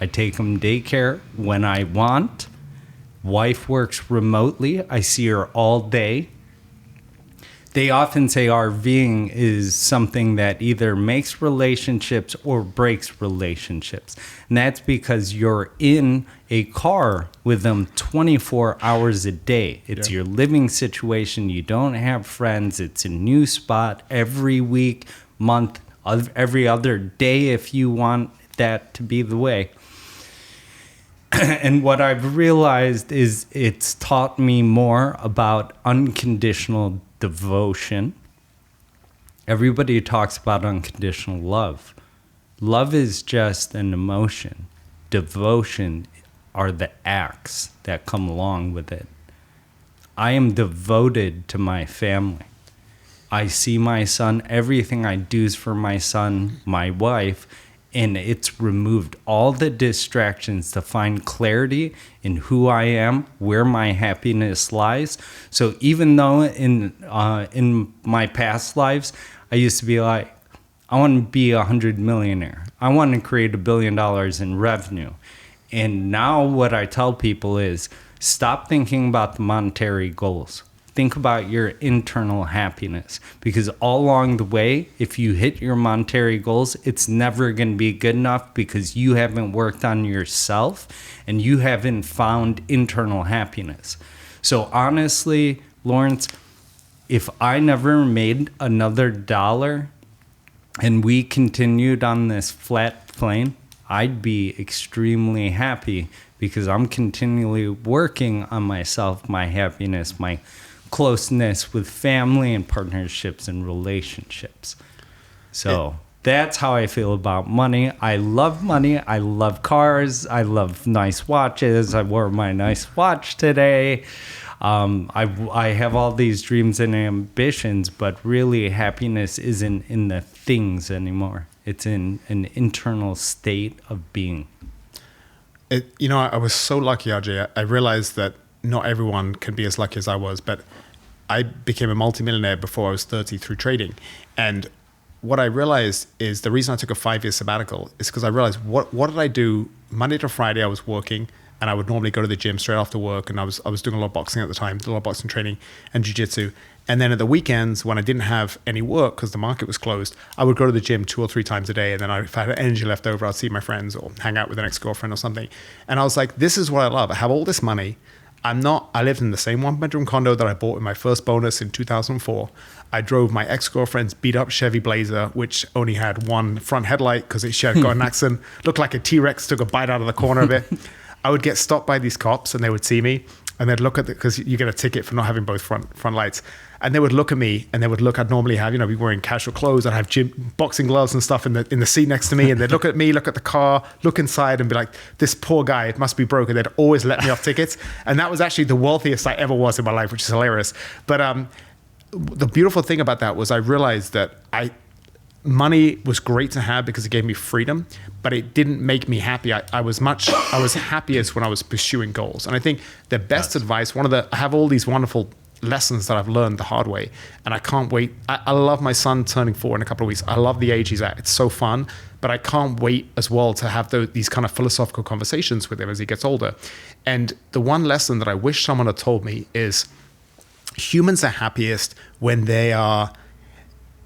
I take him daycare when I want. Wife works remotely. I see her all day. They often say RVing is something that either makes relationships or breaks relationships. And that's because you're in a car with them 24 hours a day. It's your living situation. You don't have friends. It's a new spot every week, month, every other day if you want that to be the way. And what I've realized is it's taught me more about unconditional devotion. Everybody talks about unconditional love. Love is just an emotion. Devotion are the acts that come along with it. I am devoted to my family. I see my son, everything I do is for my son, my wife, and it's removed all the distractions to find clarity in who I am, where my happiness lies. So even though in my past lives, I used to be like, I want to be 100 millionaire. I want to create $1 billion in revenue. And now what I tell people is, stop thinking about the monetary goals. think about your internal happiness, because all along the way, if you hit your monetary goals, it's never going to be good enough because you haven't worked on yourself and you haven't found internal happiness. So honestly, Lawrence, if I never made another dollar and we continued on this flat plane, I'd be extremely happy because I'm continually working on myself, my happiness, my closeness with family and partnerships and relationships. So that's how I feel about money. I love money. I love cars. I love nice watches. I wore my nice watch today. I have all these dreams and ambitions, but really happiness isn't in the things anymore. It's in an internal state of being. I was so lucky, RJ. I realized that not everyone can be as lucky as I was, but I became a multimillionaire before I was 30 through trading. And what I realized is the reason I took a 5-year sabbatical is because I realized what did I do Monday to Friday? I was working, and I would normally go to the gym straight after work, and I was doing a lot of boxing at the time, did a lot of boxing training and jiu-jitsu. And then at the weekends, when I didn't have any work because the market was closed, I would go to the gym 2 or 3 times a day. And then if I had energy left over, I'd see my friends or hang out with an ex-girlfriend or something. And I was like, this is what I love. I have all this money. I lived in the same 1-bedroom condo that I bought with my first bonus in 2004. I drove my ex-girlfriend's beat-up Chevy Blazer, which only had one front headlight because she had got an accident. Looked like a T-Rex, took a bite out of the corner of it. I would get stopped by these cops and they would see me and they'd look at it because you get a ticket for not having both front lights. And they would look at me and they would look, I'd normally have, be wearing casual clothes. I'd have gym boxing gloves and stuff in the seat next to me. And they'd look at me, look at the car, look inside and be like, this poor guy, it must be broke. And they'd always let me off tickets. And that was actually the wealthiest I ever was in my life, which is hilarious. But the beautiful thing about that was I realized that money was great to have because it gave me freedom, but it didn't make me happy. I was happiest when I was pursuing goals. And I think the best advice, I have all these wonderful lessons that I've learned the hard way, and I can't wait. I love my son turning 4 in a couple of weeks. I love the age he's at. It's so fun, but I can't wait as well to have these kind of philosophical conversations with him as he gets older. And the one lesson that I wish someone had told me is humans are happiest when they are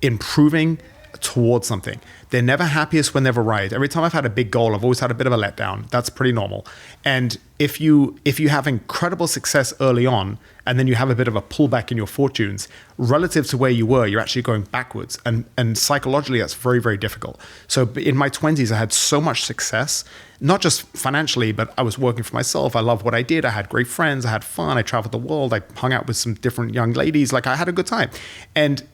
improving towards something. They're never happiest when they've arrived. Every time I've had a big goal, I've always had a bit of a letdown. That's pretty normal. And if you have incredible success early on, and then you have a bit of a pullback in your fortunes, relative to where you were, you're actually going backwards. And psychologically, that's very, very difficult. So in my 20s, I had so much success, not just financially, but I was working for myself. I loved what I did. I had great friends. I had fun. I traveled the world. I hung out with some different young ladies. Like, I had a good time. And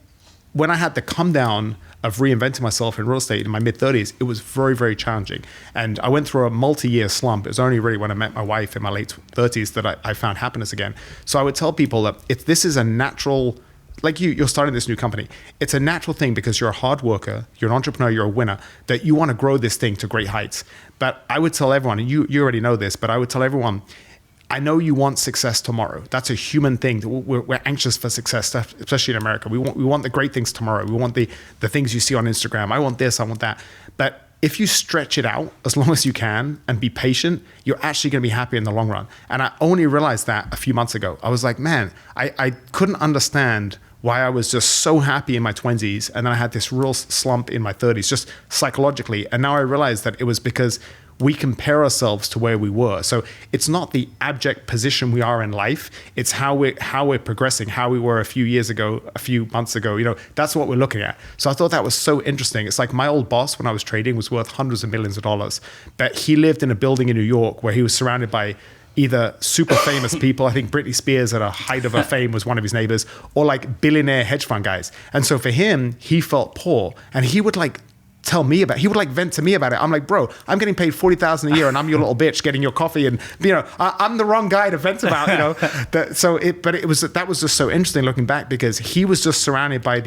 when I had the come down of reinventing myself in real estate in my mid-30s, it was very, very challenging. And I went through a multi-year slump. It was only really when I met my wife in my late 30s that I found happiness again. So I would tell people that if this is a natural, like you're starting this new company, it's a natural thing because you're a hard worker, you're an entrepreneur, you're a winner, that you want to grow this thing to great heights. But I would tell everyone, and you already know this, but I would tell everyone, I know you want success tomorrow. That's a human thing. We're anxious for success, especially in America. We want the great things tomorrow. We want the things you see on Instagram. I want this, I want that. But if you stretch it out as long as you can and be patient, you're actually going to be happy in the long run. And I only realized that a few months ago. I was like, man, I couldn't understand why I was just so happy in my 20s. And then I had this real slump in my 30s, just psychologically. And now I realized that it was because we compare ourselves to where we were. So it's not the abject position we are in life. It's how we're progressing, how we were a few years ago, a few months ago. That's what we're looking at. So I thought that was so interesting. It's like my old boss when I was trading was worth hundreds of millions of dollars, but he lived in a building in New York where he was surrounded by either super famous people. I think Britney Spears at a height of her fame was one of his neighbors, or like billionaire hedge fund guys. And so for him, he felt poor, and he would he would vent to me about it. I'm like, bro, I'm getting paid $40,000 a year and I'm your little bitch getting your coffee, and I'm the wrong guy to vent about, that was just so interesting looking back, because he was just surrounded by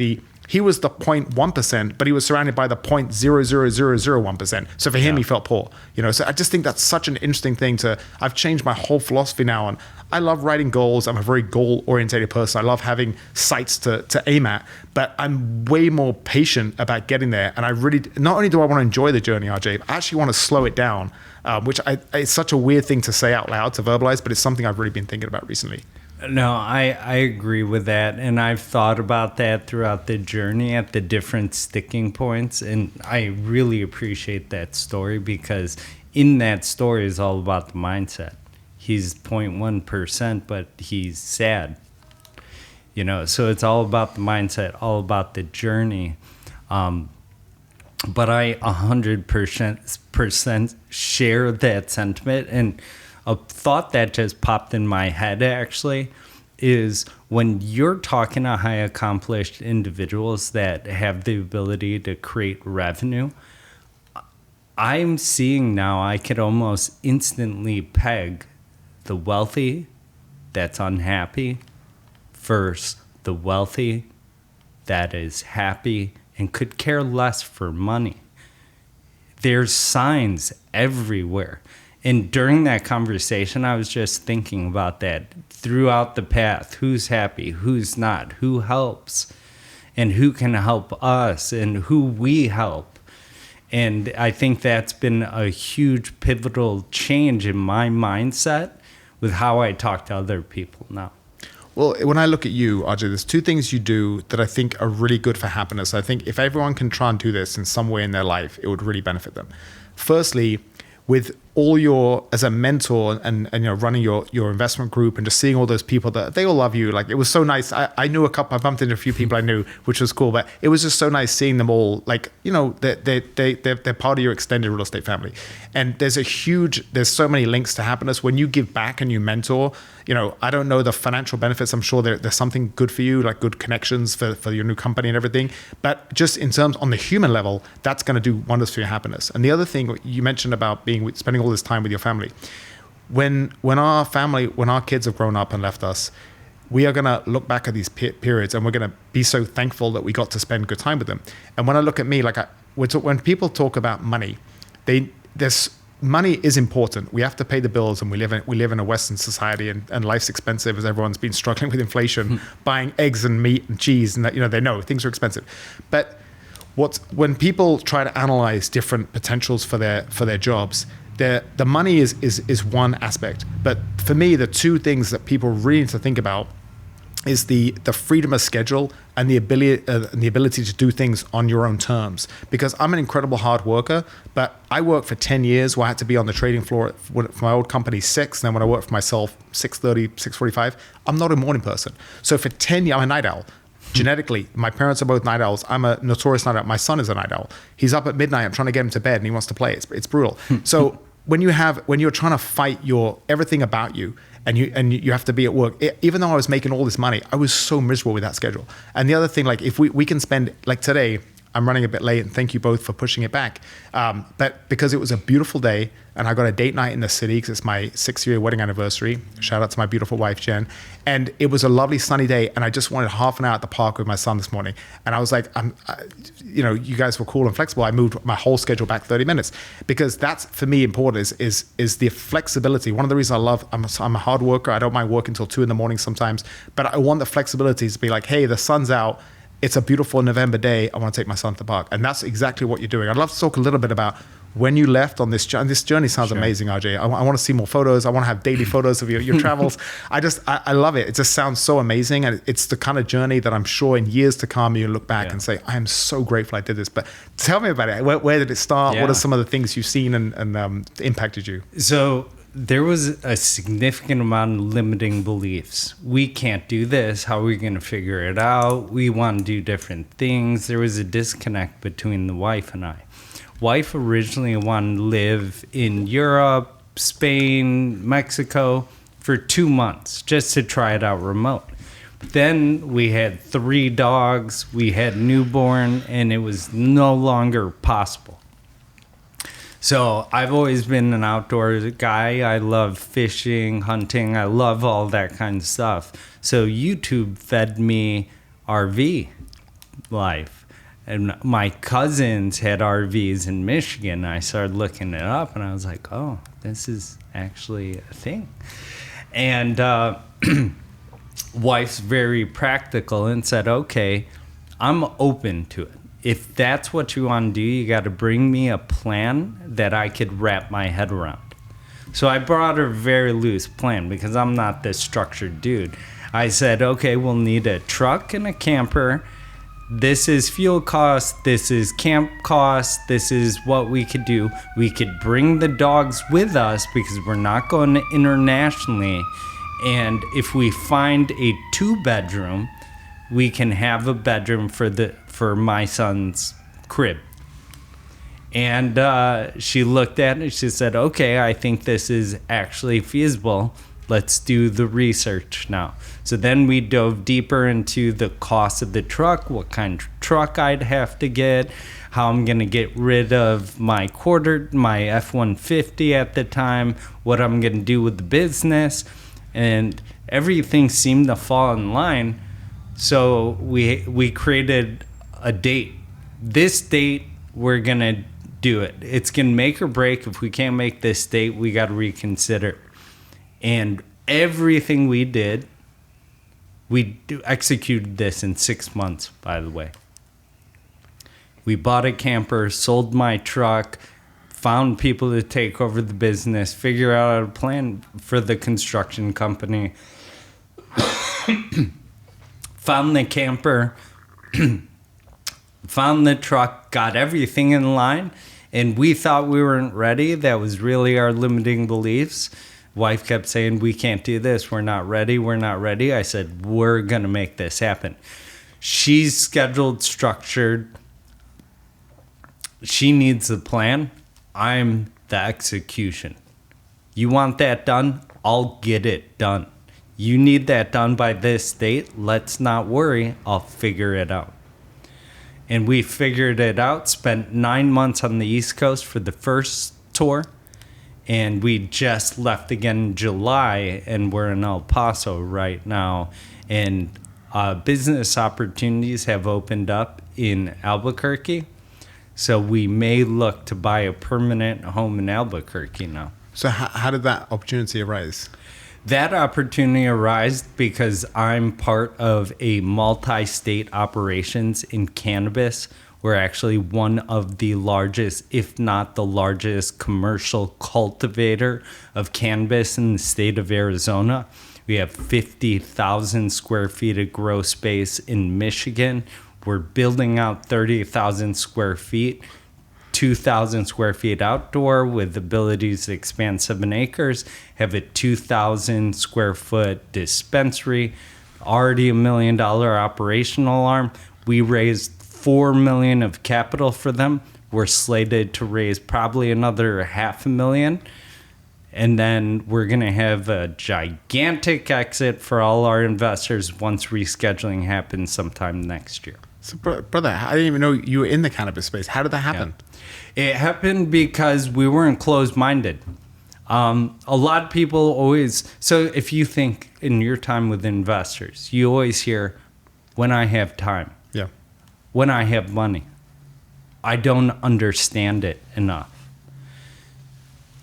he was the 0.1%, but he was surrounded by the 0.00001%. So for him, he felt poor, so I just think that's such an interesting thing I've changed my whole philosophy now. And I love writing goals. I'm a very goal-oriented person. I love having sights to aim at, but I'm way more patient about getting there. And I really, not only do I want to enjoy the journey, RJ, I actually want to slow it down, which it's such a weird thing to say out loud, to verbalize, but it's something I've really been thinking about recently. No, I agree with that. And I've thought about that throughout the journey at the different sticking points. And I really appreciate that story because in that story is all about the mindset. He's 0.1%, but he's sad. So it's all about the mindset, all about the journey. But I 100% share that sentiment. And a thought that just popped in my head actually is when you're talking to high accomplished individuals that have the ability to create revenue, I'm seeing now I could almost instantly peg the wealthy that's unhappy versus the wealthy that is happy and could care less for money. There's signs everywhere. And during that conversation, I was just thinking about that throughout the path. Who's happy, who's not, who helps, and who can help us, and who we help. And I think that's been a huge pivotal change in my mindset with how I talk to other people now. Well, when I look at you, RJ, there's two things you do that I think are really good for happiness. I think if everyone can try and do this in some way in their life, it would really benefit them. Firstly, with all your, as a mentor and running your investment group and just seeing all those people that they all love you. Like, it was so nice. I knew I bumped into a few people I knew, which was cool, but it was just so nice seeing them all, like, they're part of your extended real estate family. And there's so many links to happiness when you give back and you mentor. I don't know the financial benefits. I'm sure there's something good for you, like good connections for your new company and everything. But just in terms on the human level, that's going to do wonders for your happiness. And the other thing you mentioned about spending all this time with your family, when our kids have grown up and left us, we are going to look back at these periods and we're going to be so thankful that we got to spend good time with them. And when I look at me, when people talk about money, money is important. We have to pay the bills, and we live in a Western society, and life's expensive as everyone's been struggling with inflation, buying eggs and meat and cheese, and they know things are expensive. But when people try to analyze different potentials for their jobs, the money is one aspect. But for me, the two things that people really need to think about is the freedom of schedule and the ability to do things on your own terms. Because I'm an incredible hard worker, but I worked for 10 years where I had to be on the trading floor for my old company 6, and then when I worked for myself 6:30, 6:45, I'm not a morning person. So for 10 years, I'm a night owl. Genetically, my parents are both night owls. I'm a notorious night owl. My son is a night owl. He's up at midnight. I'm trying to get him to bed and he wants to play. It's brutal. So when you're trying to fight everything about you, and you have to be at work. Even though I was making all this money, I was so miserable with that schedule. And the other thing, like, if we can spend, like today, I'm running a bit late, and thank you both for pushing it back. But because it was a beautiful day, and I got a date night in the city because it's my 6-year wedding anniversary. Shout out to my beautiful wife, Jen. And it was a lovely sunny day, and I just wanted half an hour at the park with my son this morning. And I was like, you guys were cool and flexible. I moved my whole schedule back 30 minutes because that's, for me, important is the flexibility. One of the reasons I'm a hard worker. I don't mind working until 2 a.m. sometimes, but I want the flexibility to be like, hey, the sun's out. It's a beautiful November day. I want to take my son to the park. And that's exactly what you're doing. I'd love to talk a little bit about when you left on this journey. This journey sounds amazing, RJ. I want to see more photos. I want to have daily photos of your travels. I love it. It just sounds so amazing. And it's the kind of journey that I'm sure in years to come, you look back and say, I am so grateful I did this. But tell me about it. Where did it start? What are some of the things you've seen and impacted you? So there was a significant amount of limiting beliefs. We can't do this. How are we going to figure it out? We want to do different things. There was a disconnect between the wife and I. Wife originally wanted to live in Europe, Spain, Mexico for 2 months just to try it out remote. Then we had 3 dogs, we had newborn, and it was no longer possible. So I've always been an outdoor guy. I love fishing, hunting. I love all that kind of stuff. So YouTube fed me RV life. And my cousins had RVs in Michigan. I started looking it up, and I was like, oh, this is actually a thing. And wife's very practical and said, okay, I'm open to it. If that's what you want to do, you got to bring me a plan that I could wrap my head around. So I brought her a very loose plan because I'm not this structured dude. I said, okay, we'll need a truck and a camper. This is fuel costs. This is camp costs. This is what we could do. We could bring the dogs with us because we're not going internationally. And if we find a 2-bedroom, we can have a bedroom for my son's crib. And she looked at it. She said, okay, I think this is actually feasible. Let's do the research now. So then we dove deeper into the cost of the truck, what kind of truck I'd have to get, how I'm going to get rid of my F-150 at the time, what I'm going to do with the business. And everything seemed to fall in line. So we created a date. This date, we're going to do it. It's going to make or break. If we can't make this date, we got to reconsider. And everything we did, executed this in 6 months, by the way. We bought a camper, sold my truck, found people to take over the business, figure out a plan for the construction company, found the camper, found the truck, got everything in line, and we thought we weren't ready. That was really our limiting beliefs. Wife kept saying, we can't do this. We're not ready. We're not ready. I said, we're going to make this happen. She's scheduled, structured. She needs the plan. I'm the execution. You want that done? I'll get it done. You need that done by this date. Let's not worry. I'll figure it out. And we figured it out, spent 9 months on the East Coast for the first tour. And we just left again in July, and we're in El Paso right now. And business opportunities have opened up in Albuquerque. So we may look to buy a permanent home in Albuquerque now. So how did that opportunity arise? That opportunity arose because I'm part of a multi-state operations in cannabis. We're actually one of the largest, if not the largest, commercial cultivator of cannabis in the state of Arizona. We have 50,000 square feet of grow space in Michigan. We're building out 30,000 square feet, 2,000 square feet outdoor with abilities to expand 7 acres, have a 2,000 square foot dispensary, already $1 million operational arm. We raised $4 million of capital for them. We're slated to raise probably another $500,000. And then we're going to have a gigantic exit for all our investors once rescheduling happens sometime next year. So, brother, I didn't even know you were in the cannabis space. How did that happen? Yeah. It happened because we weren't closed-minded. A lot of people always... So if you think in your time with investors, you always hear, when I have time. Yeah. When I have money. I don't understand it enough.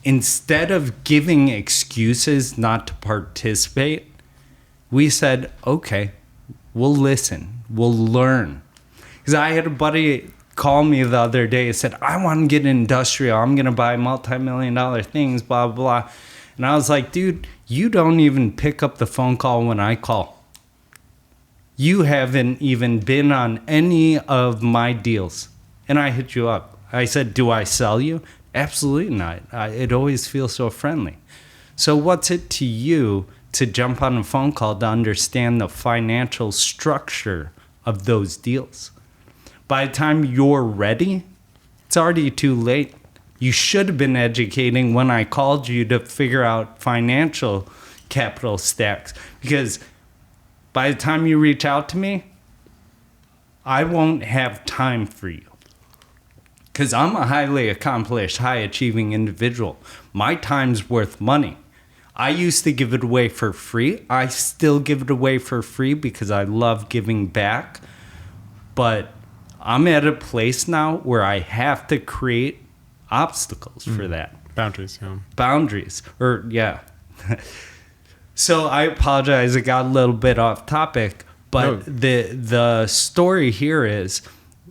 Instead of giving excuses not to participate, we said, okay, we'll listen. We'll learn. Because I had a buddy call me the other day and said, I want to get industrial. I'm going to buy multi-million-dollar things, blah, blah. And I was like, dude, you don't even pick up the phone call when I call. You haven't even been on any of my deals. And I hit you up. I said, do I sell you? Absolutely not. It always feels so friendly. So what's it to you to jump on a phone call to understand the financial structure of those deals? By the time you're ready, it's already too late. You should have been educating when I called you to figure out financial capital stacks. Because by the time you reach out to me, I won't have time for you. Because I'm a highly accomplished, high-achieving individual. My time's worth money. I used to give it away for free. I still give it away for free because I love giving back. But I'm at a place now where I have to create obstacles for that. Boundaries, yeah. Boundaries, yeah. So I apologize. I got a little bit off topic. But no. The story here is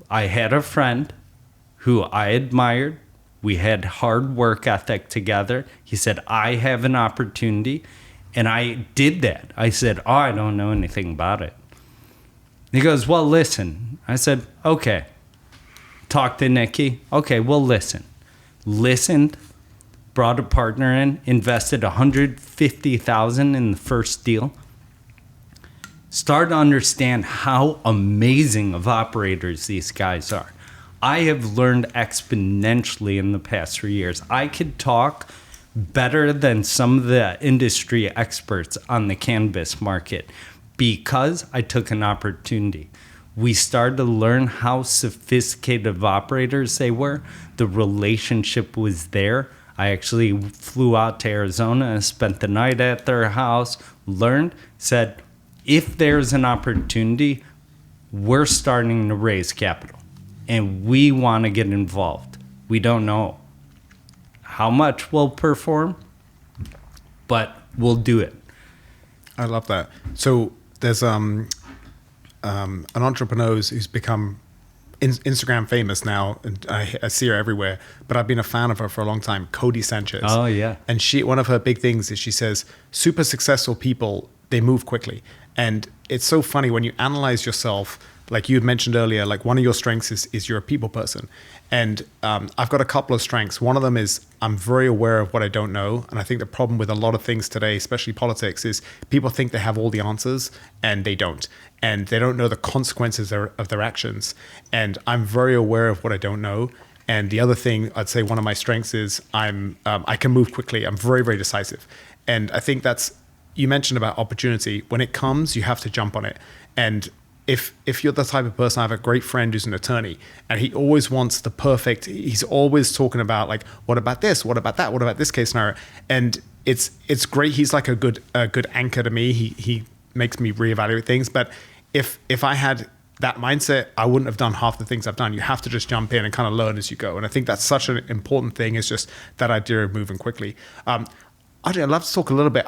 I had a friend who I admired, We had hard work ethic together. He said, I have an opportunity. And I did that. I said, oh, I don't know anything about it. He goes, well, listen. I said, okay. Talk to Nikki. Okay, we'll listen. Listened, brought a partner in, invested $150,000 in the first deal. Started to understand how amazing of operators these guys are. I have learned exponentially in the past 3 years. I could talk better than some of the industry experts on the cannabis market because I took an opportunity. We started to learn how sophisticated of operators they were. The relationship was there. I actually flew out to Arizona and spent the night at their house, learned, said, if there's an opportunity, we're starting to raise capital and we want to get involved. We don't know how much we'll perform, but we'll do it. I love that. So there's an entrepreneur who's become Instagram famous now, and I see her everywhere, but I've been a fan of her for a long time, Cody Sanchez. Oh, yeah. And one of her big things is she says, super successful people, they move quickly. And it's so funny when you analyze yourself, like you had mentioned earlier, like one of your strengths is you're a people person. And I've got a couple of strengths. One of them is I'm very aware of what I don't know. And I think the problem with a lot of things today, especially politics, is people think they have all the answers and they don't. And they don't know the consequences of their actions. And I'm very aware of what I don't know. And the other thing, I'd say one of my strengths is I can move quickly. I'm very, very decisive. And I think you mentioned about opportunity. When it comes, you have to jump on it. And if you're the type of person, I have a great friend who's an attorney, and he always wants the perfect, he's always talking about like, what about this? What about that? What about this case scenario? And it's great. He's like a good anchor to me. He makes me reevaluate things. But if I had that mindset, I wouldn't have done half the things I've done. You have to just jump in and kind of learn as you go. And I think that's such an important thing, is just that idea of moving quickly. Audrey, I'd love to talk a little bit.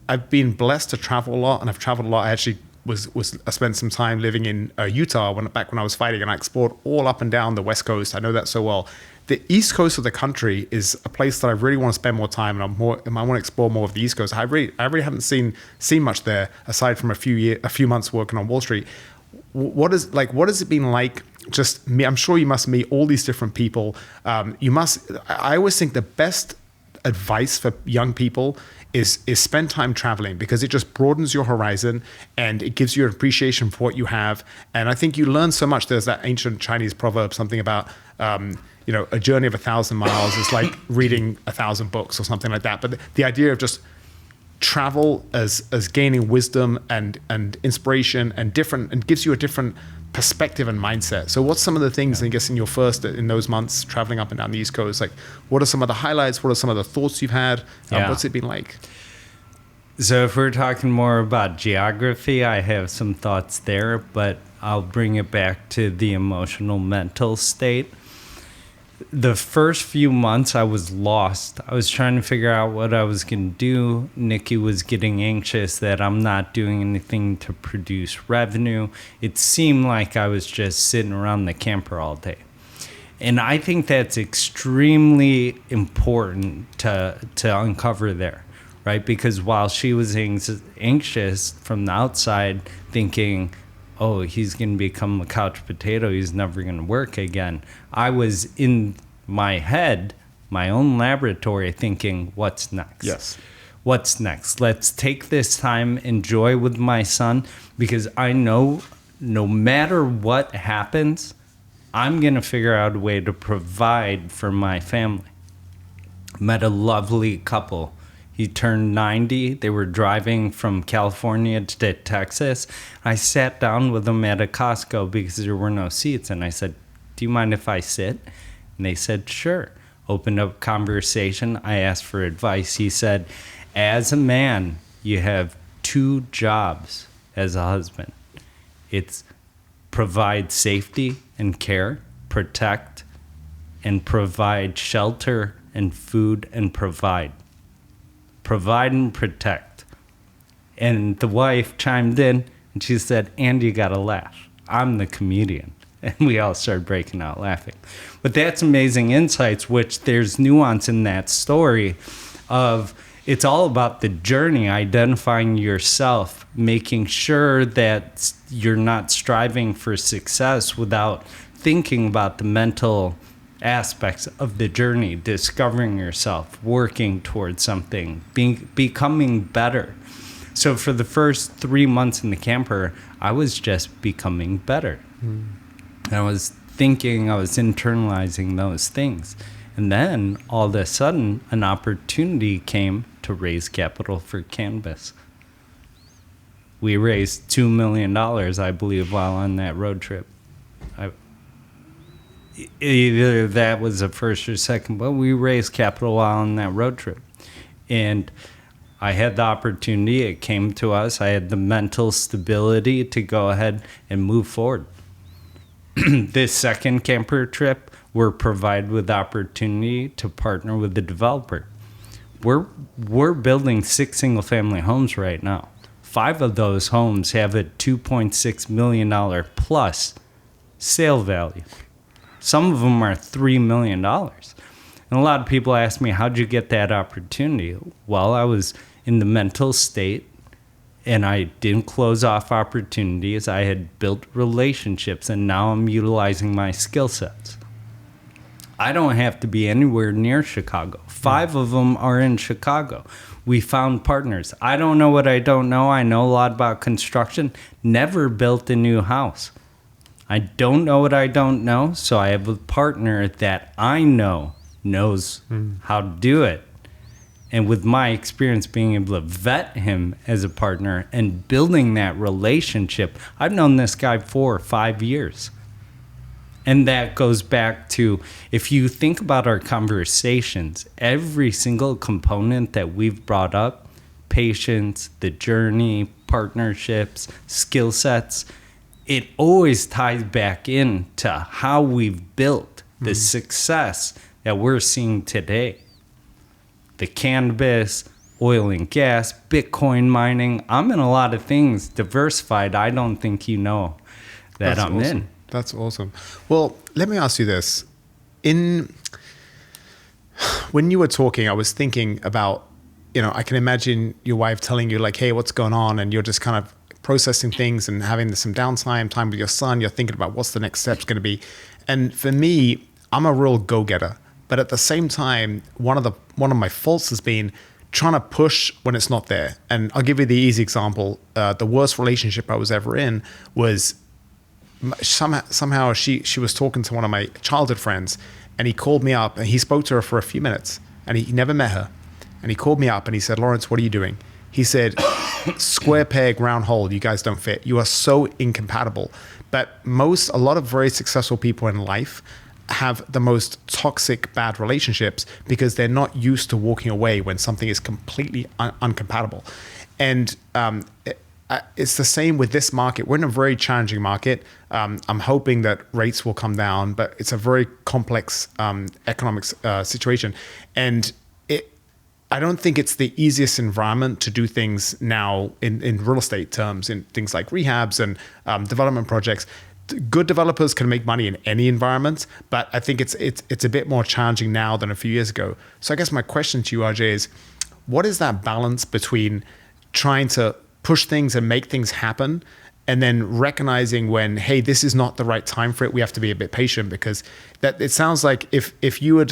I've been blessed to travel a lot, and I've traveled a lot. I actually I spent some time living in Utah back when I was fighting, and I explored all up and down the West Coast. I know that so well. The East Coast of the country is a place that I really want to spend more time, and I want to explore more of the East Coast. I really haven't seen much there aside from a few months working on Wall Street. What has it been like? Just me. I'm sure you must meet all these different people. I always think the best advice for young people is spend time traveling, because it just broadens your horizon and it gives you an appreciation for what you have. And I think you learn so much. There's that ancient Chinese proverb, something about a journey of 1,000 miles is like reading 1,000 books or something like that. But the idea of just travel as gaining wisdom and inspiration and gives you a different perspective and mindset. So what's some of the things, I guess, in those months traveling up and down the East Coast, like what are some of the highlights? What are some of the thoughts you've had? What's it been like? So if we're talking more about geography, I have some thoughts there, but I'll bring it back to the emotional mental state. The first few months I was lost. I was trying to figure out what I was going to do. Nikki was getting anxious that I'm not doing anything to produce revenue. It seemed like I was just sitting around the camper all day. And I think that's extremely important to uncover there, right? Because while she was anxious from the outside, thinking, oh, he's going to become a couch potato, he's never going to work again, I was in my head, my own laboratory, thinking, what's next? Yes. What's next? Let's take this time, enjoy with my son, because I know no matter what happens, I'm going to figure out a way to provide for my family. Met a lovely couple. He turned 90. They were driving from California to Texas. I sat down with them at a Costco because there were no seats. And I said, do you mind if I sit? And they said, sure. Opened up conversation. I asked for advice. He said, as a man, you have 2 jobs as a husband. It's provide safety and care, protect, and provide shelter and food and provide. Provide and protect. And the wife chimed in and she said, and you gotta laugh. I'm the comedian. And we all started breaking out laughing. But that's amazing insights, which there's nuance in that story of it's all about the journey, identifying yourself, making sure that you're not striving for success without thinking about the mental aspects of the journey, discovering yourself, working towards something, becoming better. So for the first 3 months in the camper, I was just becoming better. I was thinking, I was internalizing those things. And then all of a sudden, an opportunity came to raise capital for cannabis. We raised $2 million, I believe, while on that road trip. Either that was the first or second, but we raised capital while on that road trip. And I had the opportunity, it came to us, I had the mental stability to go ahead and move forward. This second camper trip, we're provided with the opportunity to partner with the developer. We're building 6 single-family homes right now. 5 of those homes have a $2.6 million plus sale value. Some of them are $3 million. And a lot of people ask me, how'd you get that opportunity? Well, I was in the mental state and I didn't close off opportunities. I had built relationships and now I'm utilizing my skill sets. I don't have to be anywhere near Chicago. 5 of them are in Chicago. We found partners. I don't know what I don't know. I know a lot about construction. Never built a new house. I don't know what I don't know, so I have a partner that I know knows how to do it. And with my experience being able to vet him as a partner and building that relationship, I've known this guy 4 or 5 years. And that goes back to, if you think about our conversations, every single component that we've brought up, patience, the journey, partnerships, skill sets, it always ties back into how we've built the success that we're seeing today. The cannabis, oil and gas, Bitcoin mining. I'm in a lot of things diversified. I don't think you know that That's I'm awesome. in. That's awesome. Well, let me ask you this. When you were talking, I was thinking about, I can imagine your wife telling you like, hey, what's going on? And you're just kind of processing things and having some downtime time with your son. You're thinking about what's the next step's going to be. And for me, I'm a real go-getter. But at the same time, one of my faults has been trying to push when it's not there. And I'll give you the easy example. The worst relationship I was ever in was somehow she was talking to one of my childhood friends, and he called me up and he spoke to her for a few minutes, and he never met her. And he called me up and he said, Lawrence, what are you doing? He said, square peg, round hole, you guys don't fit. You are so incompatible. But a lot of very successful people in life have the most toxic, bad relationships because they're not used to walking away when something is completely uncompatible. And it's the same with this market. We're in a very challenging market. I'm hoping that rates will come down, but it's a very complex economic situation. And I don't think it's the easiest environment to do things now in real estate terms, in things like rehabs and development projects. Good developers can make money in any environment, but I think it's a bit more challenging now than a few years ago. So I guess my question to you, RJ, is what is that balance between trying to push things and make things happen and then recognizing when, hey, this is not the right time for it, we have to be a bit patient? Because that it sounds like if you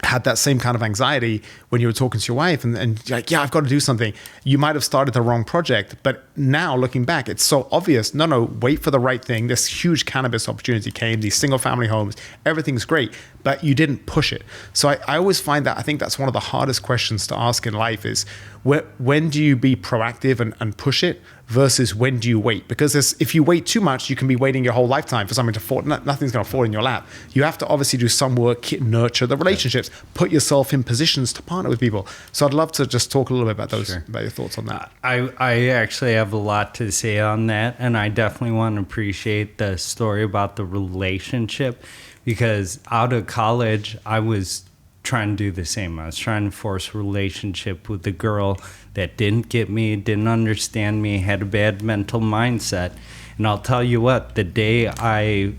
had that same kind of anxiety when you were talking to your wife and you're like, yeah, I've got to do something, you might have started the wrong project. But now looking back, it's so obvious. No, wait for the right thing. This huge cannabis opportunity came, these single family homes, everything's great, but you didn't push it. So I always find that, I think that's one of the hardest questions to ask in life is when do you be proactive and push it versus when do you wait? Because if you wait too much, you can be waiting your whole lifetime for something to fall. Nothing's going to fall in your lap. You have to obviously do some work, nurture the relationships, put yourself in positions to partner with people. So I'd love to just talk a little bit about those, about your thoughts on that. I actually have a lot to say on that, and I definitely want to appreciate the story about the relationship, because out of college, I was trying to do the same. I was trying to force a relationship with a girl that didn't get me, didn't understand me, had a bad mental mindset. And I'll tell you what, the day I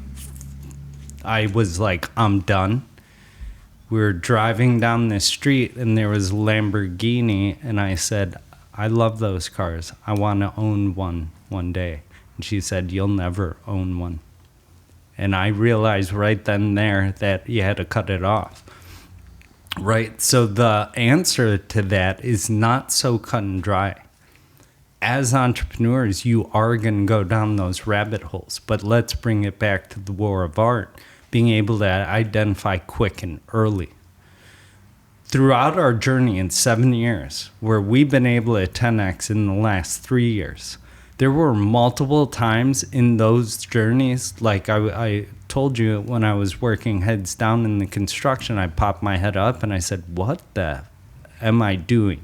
I was like, I'm done. We were driving down the street and there was a Lamborghini, and I said, I love those cars. I want to own one day. And she said, you'll never own one. And I realized right then and there that you had to cut it off. Right? So the answer to that is not so cut and dry. As entrepreneurs, you are going to go down those rabbit holes. But let's bring it back to the war of art, being able to identify quick and early. Throughout our journey in 7 years, where we've been able to 10x in the last 3 years, there were multiple times in those journeys, like I told you when I was working heads down in the construction, I popped my head up and I said, what the am I doing?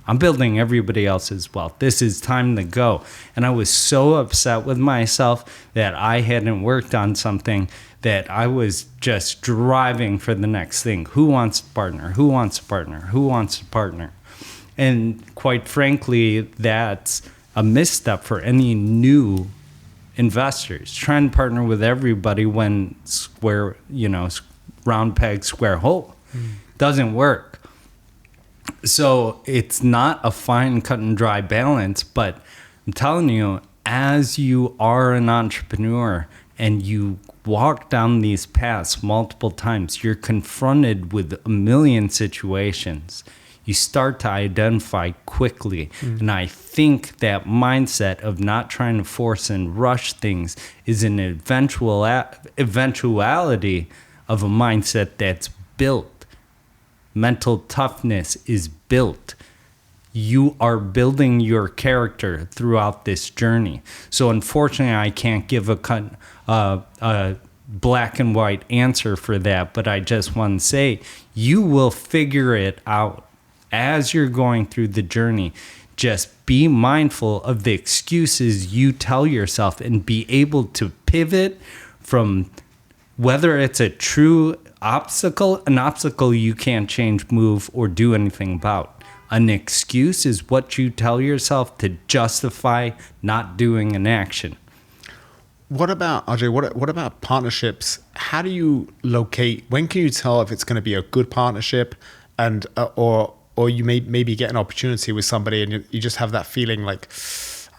I'm building everybody else's wealth. This is time to go. And I was so upset with myself that I hadn't worked on something, that I was just driving for the next thing. Who wants a partner? Who wants a partner? Who wants a partner? And quite frankly, that's a misstep for any new investors. Trying to partner with everybody when round peg, square hole doesn't work. So it's not a fine cut and dry balance, but I'm telling you, as you are an entrepreneur and you walk down these paths multiple times, you're confronted with a million situations. You start to identify quickly. And I think that mindset of not trying to force and rush things is an eventuality of a mindset that's built. Mental toughness is built. You are building your character throughout this journey. So unfortunately, I can't give a black and white answer for that, but I just want to say you will figure it out as you're going through the journey. Just be mindful of the excuses you tell yourself and be able to pivot from whether it's a true obstacle, an obstacle you can't change, move, or do anything about. An excuse is what you tell yourself to justify not doing an action. What about, Ajay, what about partnerships? How do you locate, when can you tell if it's going to be a good partnership, and or you maybe get an opportunity with somebody and you just have that feeling like,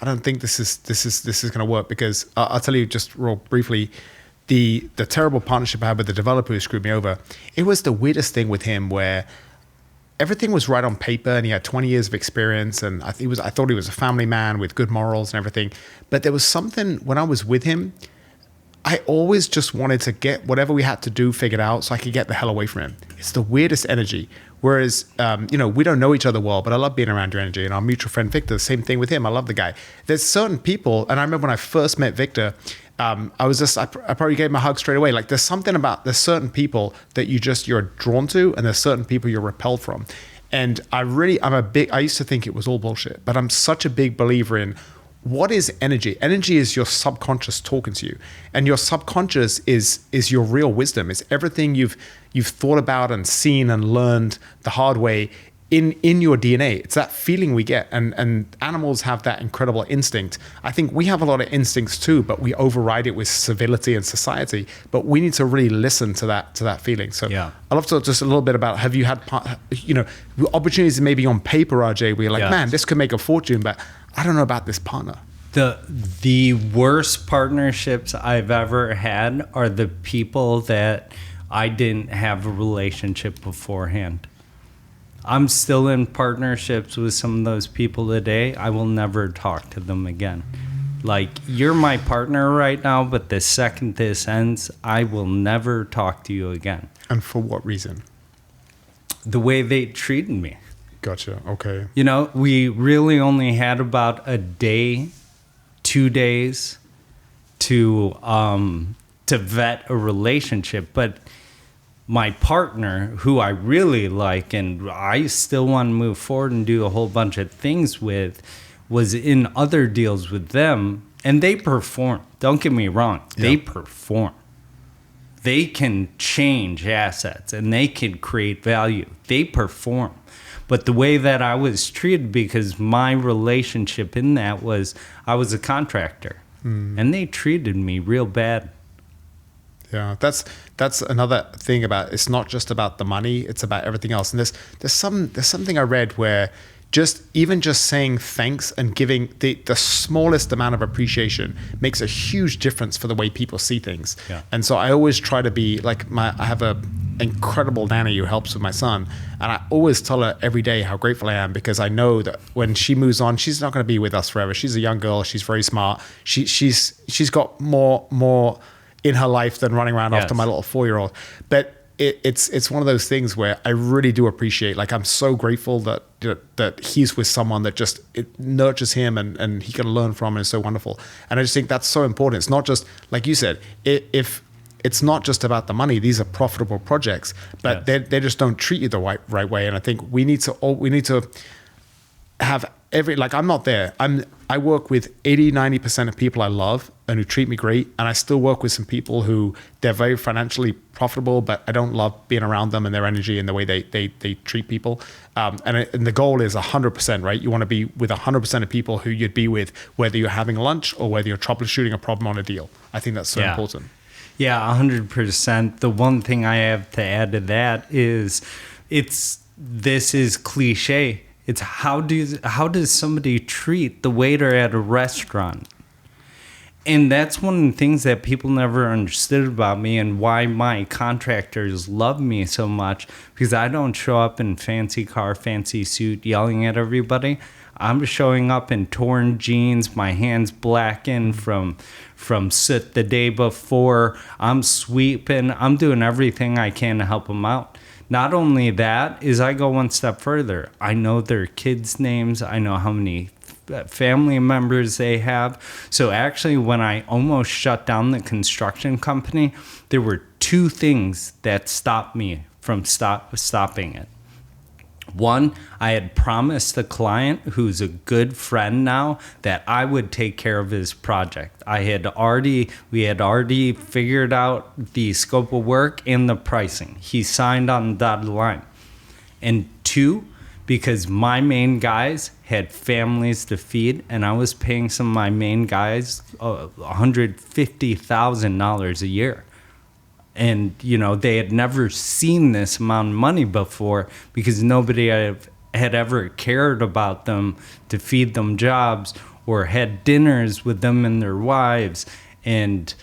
I don't think this is going to work? Because I'll tell you just real briefly, the terrible partnership I had with the developer who screwed me over, it was the weirdest thing with him, where everything was right on paper and he had 20 years of experience, and I thought he was a family man with good morals and everything. But there was something when I was with him, I always just wanted to get whatever we had to do figured out so I could get the hell away from him. It's the weirdest energy. Whereas, we don't know each other well, but I love being around your energy. And our mutual friend Victor, the same thing with him. I love the guy. There's certain people, and I remember when I first met Victor, I probably gave him a hug straight away. Like there's certain people that you're drawn to, and there's certain people you're repelled from. And I used to think it was all bullshit, but I'm such a big believer in what is energy. Energy is your subconscious talking to you, and your subconscious is your real wisdom. It's everything you've thought about and seen and learned the hard way in your DNA. It's that feeling we get, and animals have that incredible instinct. I think we have a lot of instincts too, but we override it with civility and society. But we need to really listen to that feeling. So yeah. I'd love to talk just a little bit about, have you had opportunities maybe on paper, RJ, where you're like, man, this could make a fortune, but I don't know about this partner. The worst partnerships I've ever had are the people that I didn't have a relationship beforehand. I'm still in partnerships with some of those people today. I will never talk to them again. Like, you're my partner right now, but the second this ends, I will never talk to you again. And for what reason? The way they treated me. Gotcha. Okay. We really only had about a day, 2 days to vet a relationship, but my partner, who I really like and I still want to move forward and do a whole bunch of things with, was in other deals with them, and they perform. Don't get me wrong. Yeah. They perform. They can change assets and they can create value. They perform. But the way that I was treated, because my relationship in that was I was a contractor, and they treated me real bad. Yeah, that's another thing about, it's not just about the money, it's about everything else. And there's something I read where even just saying thanks and giving the smallest amount of appreciation makes a huge difference for the way people see things. Yeah. And so I always try to be like, I have a incredible nanny who helps with my son, and I always tell her every day how grateful I am, because I know that when she moves on, she's not going to be with us forever. She's a young girl, she's very smart, she's got more in her life than running around after my little 4-year-old. But it's one of those things where I really do appreciate, like, I'm so grateful that he's with someone that just, it nurtures him and he can learn from, and it's so wonderful. And I just think that's so important. It's not just, like you said, if it's not just about the money, these are profitable projects, but they just don't treat you the right way. And I think we need to have like, I'm not there. I work with 80-90% of people I love and who treat me great. And I still work with some people who they're very financially profitable, but I don't love being around them and their energy and the way they treat people. And the goal is 100%, right? You want to be with 100% of people who you'd be with, whether you're having lunch or whether you're troubleshooting a problem on a deal. I think that's so important. Yeah, 100%. The one thing I have to add to that is this is cliche. It's how does somebody treat the waiter at a restaurant? And that's one of the things that people never understood about me, and why my contractors love me so much, because I don't show up in fancy car, fancy suit, yelling at everybody. I'm showing up in torn jeans, my hands blackened from soot the day before. I'm sweeping. I'm doing everything I can to help them out. Not only that, is I go one step further. I know their kids' names. I know how many family members they have. So actually, when I almost shut down the construction company, there were two things that stopped me from stopping it. One, I had promised the client, who's a good friend now, that I would take care of his project. We had already figured out the scope of work and the pricing. He signed on the dotted line. And two, because my main guys had families to feed, and I was paying some of my main guys $150,000 a year. And, they had never seen this amount of money before, because nobody had ever cared about them to feed them jobs or had dinners with them and their wives. And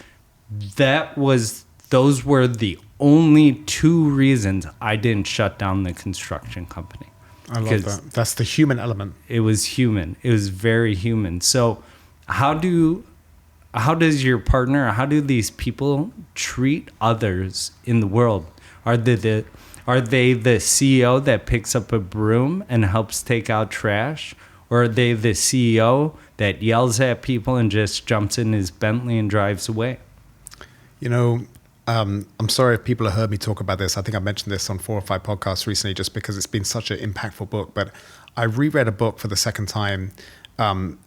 those were the only two reasons I didn't shut down the construction company. I love that. That's the human element. It was human. It was very human. So how does your partner, how do these people treat others in the world? Are they the CEO that picks up a broom and helps take out trash? Or are they the CEO that yells at people and just jumps in his Bentley and drives away? I'm sorry if people have heard me talk about this. I think I mentioned this on 4 or 5 podcasts recently, just because it's been such an impactful book. But I reread a book for the second time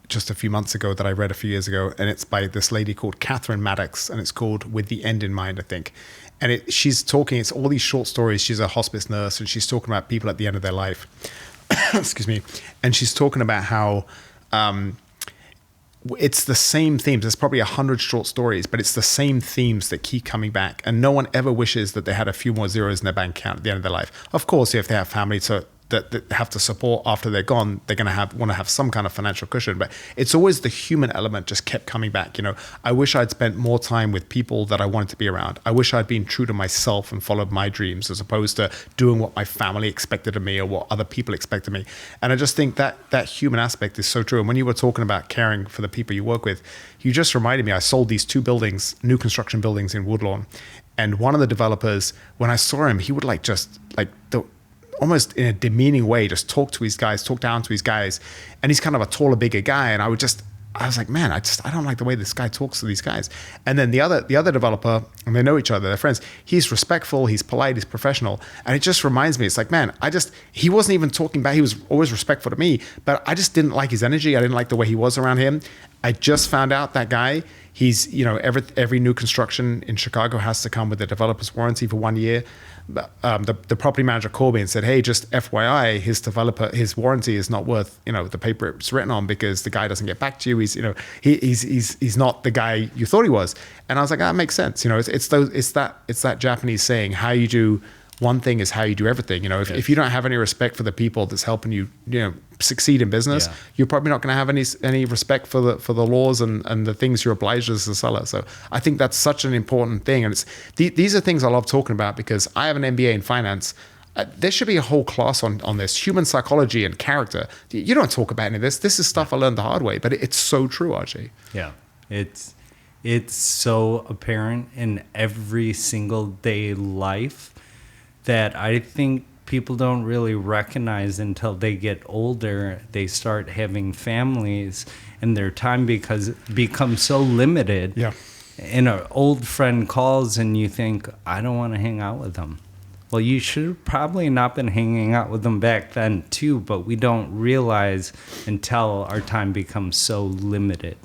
just a few months ago that I read a few years ago, and it's by this lady called Catherine Maddox, and it's called With the End in Mind, I think. And she's talking, it's all these short stories. She's a hospice nurse, and she's talking about people at the end of their life. Excuse me. And she's talking about how it's the same themes. There's probably 100 short stories, but it's the same themes that keep coming back. And no one ever wishes that they had a few more zeros in their bank account at the end of their life. Of course, if they have family that have to support after they're gone, they're going to want to have some kind of financial cushion. But it's always the human element just kept coming back. I wish I'd spent more time with people that I wanted to be around. I wish I'd been true to myself and followed my dreams, as opposed to doing what my family expected of me or what other people expect of me. And I just think that human aspect is so true. And when you were talking about caring for the people you work with, you just reminded me, I sold these 2 buildings, new construction buildings in Woodlawn. And one of the developers, when I saw him, he would almost in a demeaning way, just talk down to his guys. And he's kind of a taller, bigger guy. And I was like, man, I don't like the way this guy talks to these guys. And then the other developer, and they know each other, they're friends. He's respectful, he's polite, he's professional. And it just reminds me, it's like, man, he wasn't even talking back. He was always respectful to me, but I just didn't like his energy. I didn't like the way he was around him. I just found out that guy, He's, every new construction in Chicago has to come with a developer's warranty for 1 year. The property manager called me and said, hey, just FYI, his warranty is not worth, the paper it's written on, because the guy doesn't get back to you. He's not the guy you thought he was. And I was like, that makes sense. It's that Japanese saying, how you do one thing is how you do everything. If you don't have any respect for the people that's helping you, succeed in business, you're probably not going to have any respect for the laws and the things you're obliged as a seller. So I think that's such an important thing. And these are things I love talking about, because I have an MBA in finance. There should be a whole class on this, human psychology and character. You don't talk about any of this. This is stuff I learned the hard way, but it's so true, RJ. Yeah, it's so apparent in every single day life that I think people don't really recognize until they get older. They start having families, and their time becomes so limited. Yeah. And an old friend calls, and you think, I don't want to hang out with them. Well, you should have probably not been hanging out with them back then too, but we don't realize until our time becomes so limited.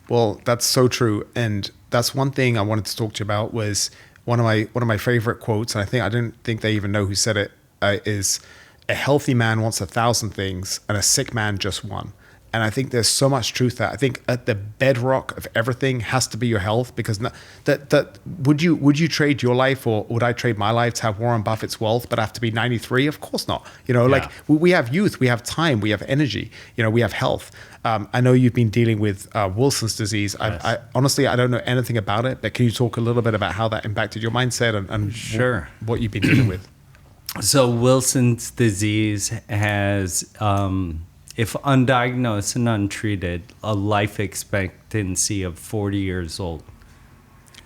Well, that's so true. And that's one thing I wanted to talk to you about. Was one of my favorite quotes, and I didn't think they even know who said it, is, a healthy man wants 1,000 things and a sick man just one. And I think there's so much truth there. I think at the bedrock of everything has to be your health, because would you trade your life, or would I trade my life to have Warren Buffett's wealth, but I have to be 93? Of course not. Like we have youth, we have time, we have energy, we have health. I know you've been dealing with Wilson's disease. Yes. I honestly, I don't know anything about it, but can you talk a little bit about how that impacted your mindset and Sure. what you've been dealing with? So Wilson's disease has, if undiagnosed and untreated, a life expectancy of 40 years old.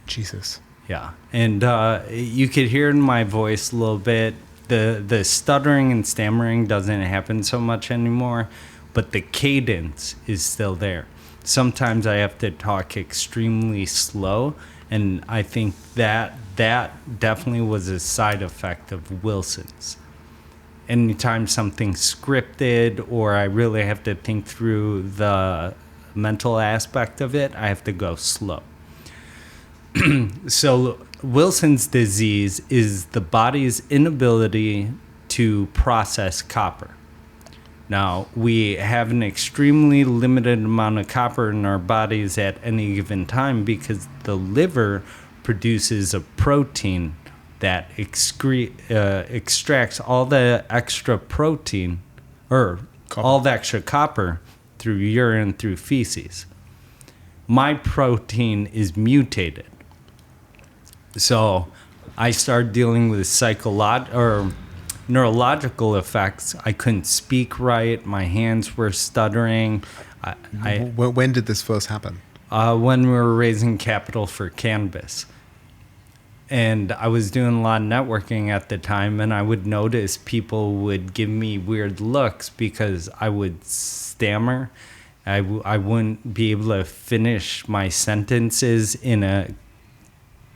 Jesus. Yeah. And you could hear in my voice a little bit, the stuttering and stammering doesn't happen so much anymore, but the cadence is still there. Sometimes I have to talk extremely slow, and I think that definitely was a side effect of Wilson's. Anytime something's scripted, or I really have to think through the mental aspect of it, I have to go slow. So Wilson's disease is the body's inability to process copper. Now, we have an extremely limited amount of copper in our bodies at any given time, because the liver produces a protein that extracts all the extra protein, or all the extra copper, through urine, through feces. My protein is mutated. So I started dealing with neurological effects. I couldn't speak right. My hands were stuttering. When did this first happen? When we were raising capital for cannabis. And I was doing a lot of networking at the time, and I would notice people would give me weird looks because I would stammer. I wouldn't be able to finish my sentences in a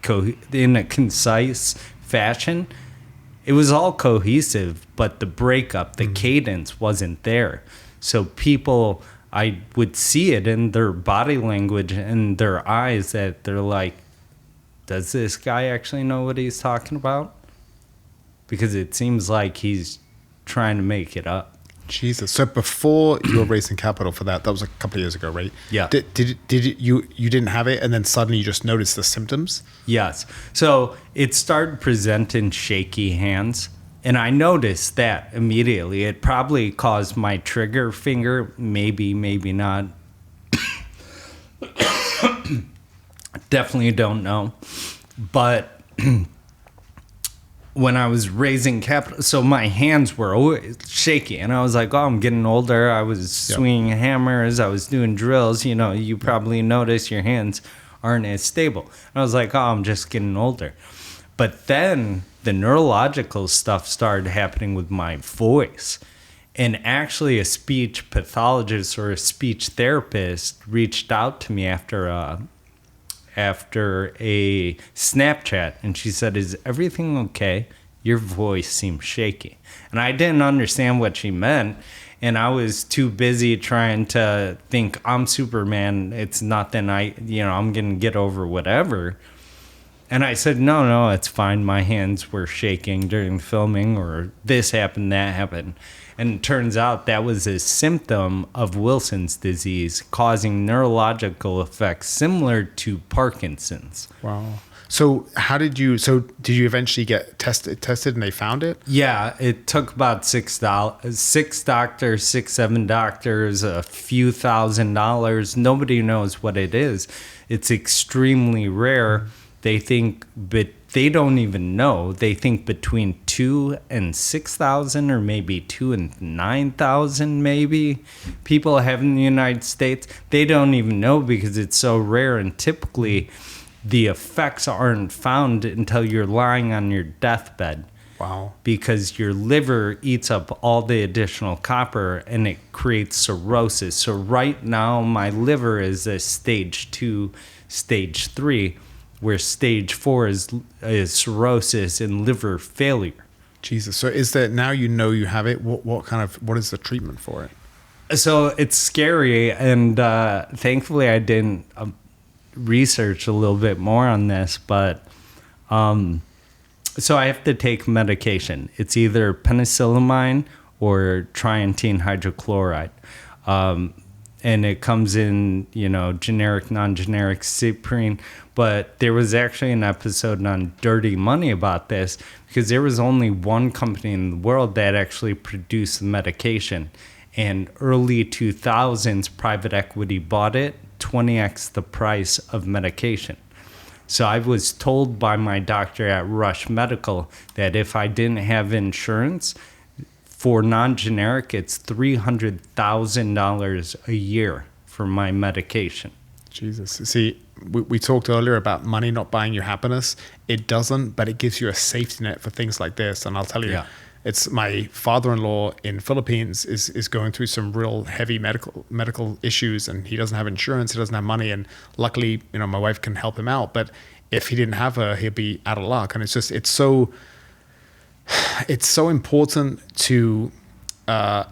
concise fashion. It was all cohesive, but the breakup, the cadence wasn't there. So people, I would see it in their body language and their eyes that they're like, does this guy actually know what he's talking about? Because it seems like he's trying to make it up. Jesus. So before you were raising capital for that was a couple of years ago, right? Yeah. Did you didn't have it, and then suddenly you just noticed the symptoms? Yes. So it started presenting shaky hands, and I noticed that immediately. It probably caused my trigger finger, maybe not. Definitely don't know. But when I was raising capital, so my hands were always shaky, and I was like, oh, I'm getting older. I was swinging hammers. I was doing drills. You probably notice your hands aren't as stable. And I was like, oh, I'm just getting older. But then the neurological stuff started happening with my voice. And actually a speech pathologist or a speech therapist reached out to me after a Snapchat, and she said, is everything okay? Your voice seems shaky. And I didn't understand what she meant. And I was too busy trying to think I'm Superman. It's nothing. I'm going to get over whatever. And I said, no, it's fine. My hands were shaking during the filming, or this happened, that happened. And it turns out that was a symptom of Wilson's disease, causing neurological effects similar to Parkinson's. Wow. So did you eventually get tested and they found it? Yeah, it took about six, seven doctors, a few $1,000s. Nobody knows what it is. It's extremely rare. They think, but they don't even know. They think between 2 and 6,000, or maybe 2 and 9,000, maybe people have in the United States. They don't even know because it's so rare, and typically the effects aren't found until you're lying on your deathbed. Wow. Because your liver eats up all the additional copper and it creates cirrhosis. So right now my liver is a stage 2, stage 3, where stage 4 is cirrhosis and liver failure. Jesus. So is there, now you know you have it, what is the treatment for it? So it's scary, and thankfully I didn't research a little bit more on this, but so I have to take medication. It's either penicillamine or trientine hydrochloride. And it comes in, generic, non-generic, Cyprine. But there was actually an episode on Dirty Money about this, because there was only one company in the world that actually produced the medication. And early 2000s, private equity bought it, 20x the price of medication. So I was told by my doctor at Rush Medical that if I didn't have insurance, for non-generic, it's $300,000 a year for my medication. Jesus. See, we talked earlier about money not buying you happiness. It doesn't, but it gives you a safety net for things like this. And I'll tell you, it's my father-in-law in Philippines is going through some real heavy medical issues, and he doesn't have insurance, he doesn't have money, and luckily, my wife can help him out. But if he didn't have her, he'd be out of luck. And it's so important to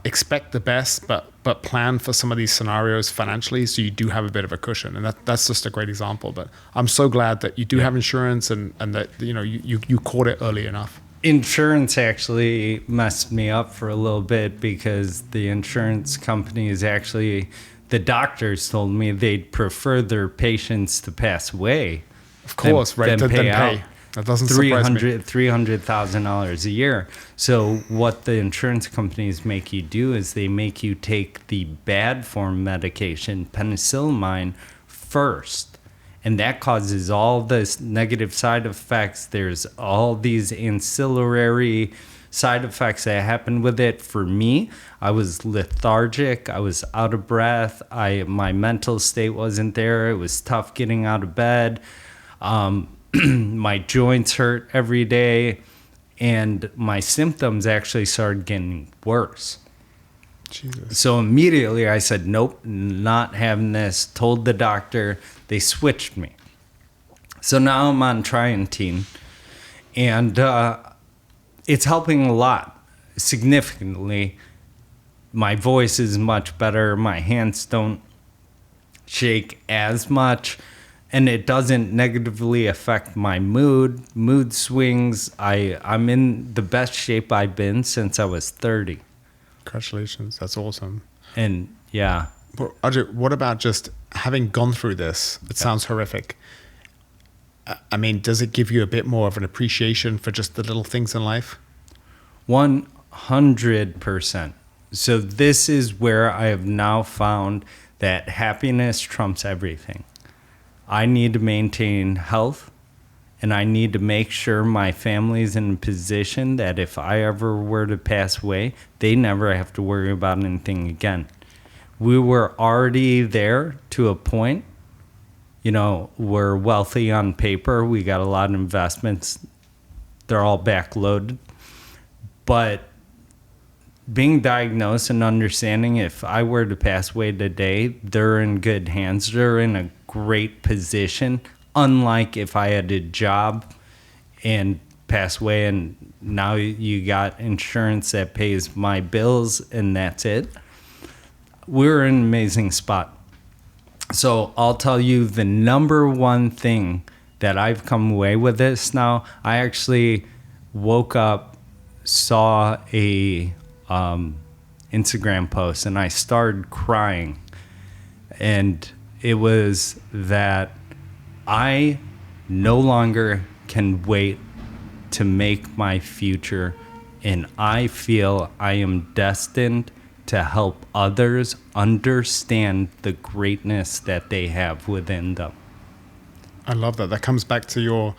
expect the best, but plan for some of these scenarios financially, so you do have a bit of a cushion. And that's just a great example. But I'm so glad that you do have insurance, and that you caught it early enough. Insurance actually messed me up for a little bit, because the insurance companies actually, the doctors told me they'd prefer their patients to pass away. Of course, than pay. That doesn't surprise me. $300,000 a year. So what the insurance companies make you do is they make you take the bad form medication, penicillamine, first. And that causes all this negative side effects. There's all these ancillary side effects that happen with it. For me, I was lethargic. I was out of breath. My mental state wasn't there. It was tough getting out of bed. My joints hurt every day, and my symptoms actually started getting worse. Jesus. So immediately I said, nope, not having this. Told the doctor. They switched me. So now I'm on trientine, and it's helping a lot, significantly. My voice is much better. My hands don't shake as much. And it doesn't negatively affect my mood swings. I'm in the best shape I've been since I was 30. Congratulations. That's awesome. And yeah. But Ajay, what about just having gone through this? It sounds horrific. I mean, does it give you a bit more of an appreciation for just the little things in life? 100%. So this is where I have now found that happiness trumps everything. I need to maintain health, and I need to make sure my family's in a position that if I ever were to pass away, they never have to worry about anything again. We were already there to a point. We're wealthy on paper. We got a lot of investments. They're all backloaded. But being diagnosed and understanding if I were to pass away today, they're in good hands. They're in a great position, unlike if I had a job and pass away and now you got insurance that pays my bills and that's it, we're in an amazing spot. So I'll tell you the number one thing that I've come away with this now. I actually woke up, saw a Instagram post, and I started crying. And it was that I no longer can wait to make my future, and I feel I am destined to help others understand the greatness that they have within them. I love that. That comes back to your,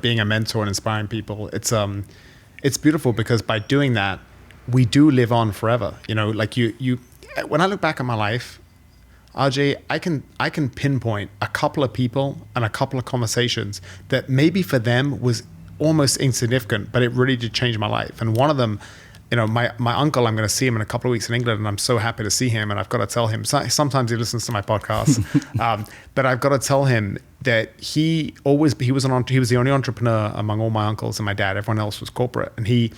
being a mentor and inspiring people. It's beautiful because by doing that, we do live on forever. Like you, when I look back at my life, RJ, I can pinpoint a couple of people and a couple of conversations that maybe for them was almost insignificant, but it really did change my life. And one of them, my uncle, I'm going to see him in a couple of weeks in England, and I'm so happy to see him. And I've got to tell him, sometimes he listens to my podcast, but I've got to tell him that he was the only entrepreneur among all my uncles and my dad. Everyone else was corporate. And he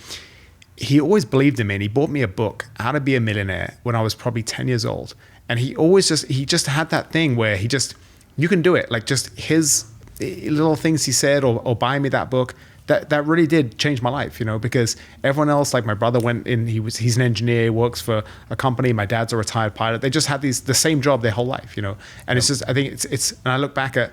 always believed in me, and he bought me a book, How to Be a Millionaire, when I was probably 10 years old. And he just had that thing where you can do it. Like just his little things he said or buy me that book, that really did change my life, because everyone else, like my brother went in, he's an engineer, he works for a company. My dad's a retired pilot. They just had the same job their whole life, and it's just, I think it's, and I look back at,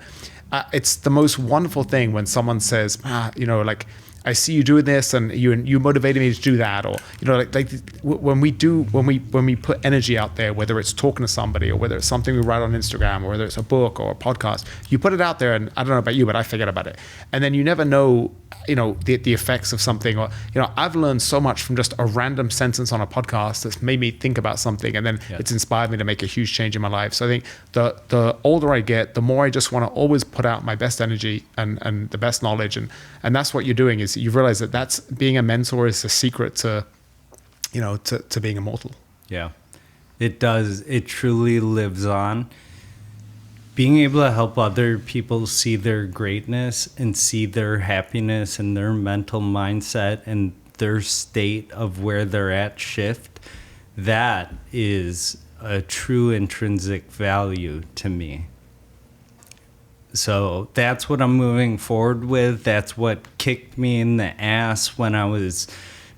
it's the most wonderful thing when someone says, like, I see you doing this, and you motivated me to do that, or like when we put energy out there, whether it's talking to somebody or whether it's something we write on Instagram or whether it's a book or a podcast, you put it out there, and I don't know about you, but I forget about it, and then you never know, the effects of something, or I've learned so much from just a random sentence on a podcast that's made me think about something, and then it's inspired me to make a huge change in my life. So I think the older I get, the more I just want to always put out my best energy and the best knowledge, and that's what you're doing. Is you've realized that's being a mentor is a secret to being immortal. Yeah, it does. It truly lives on. Being able to help other people see their greatness and see their happiness and their mental mindset and their state of where they're at shift, that is a true intrinsic value to me. So that's what I'm moving forward with. That's what kicked me in the ass when I was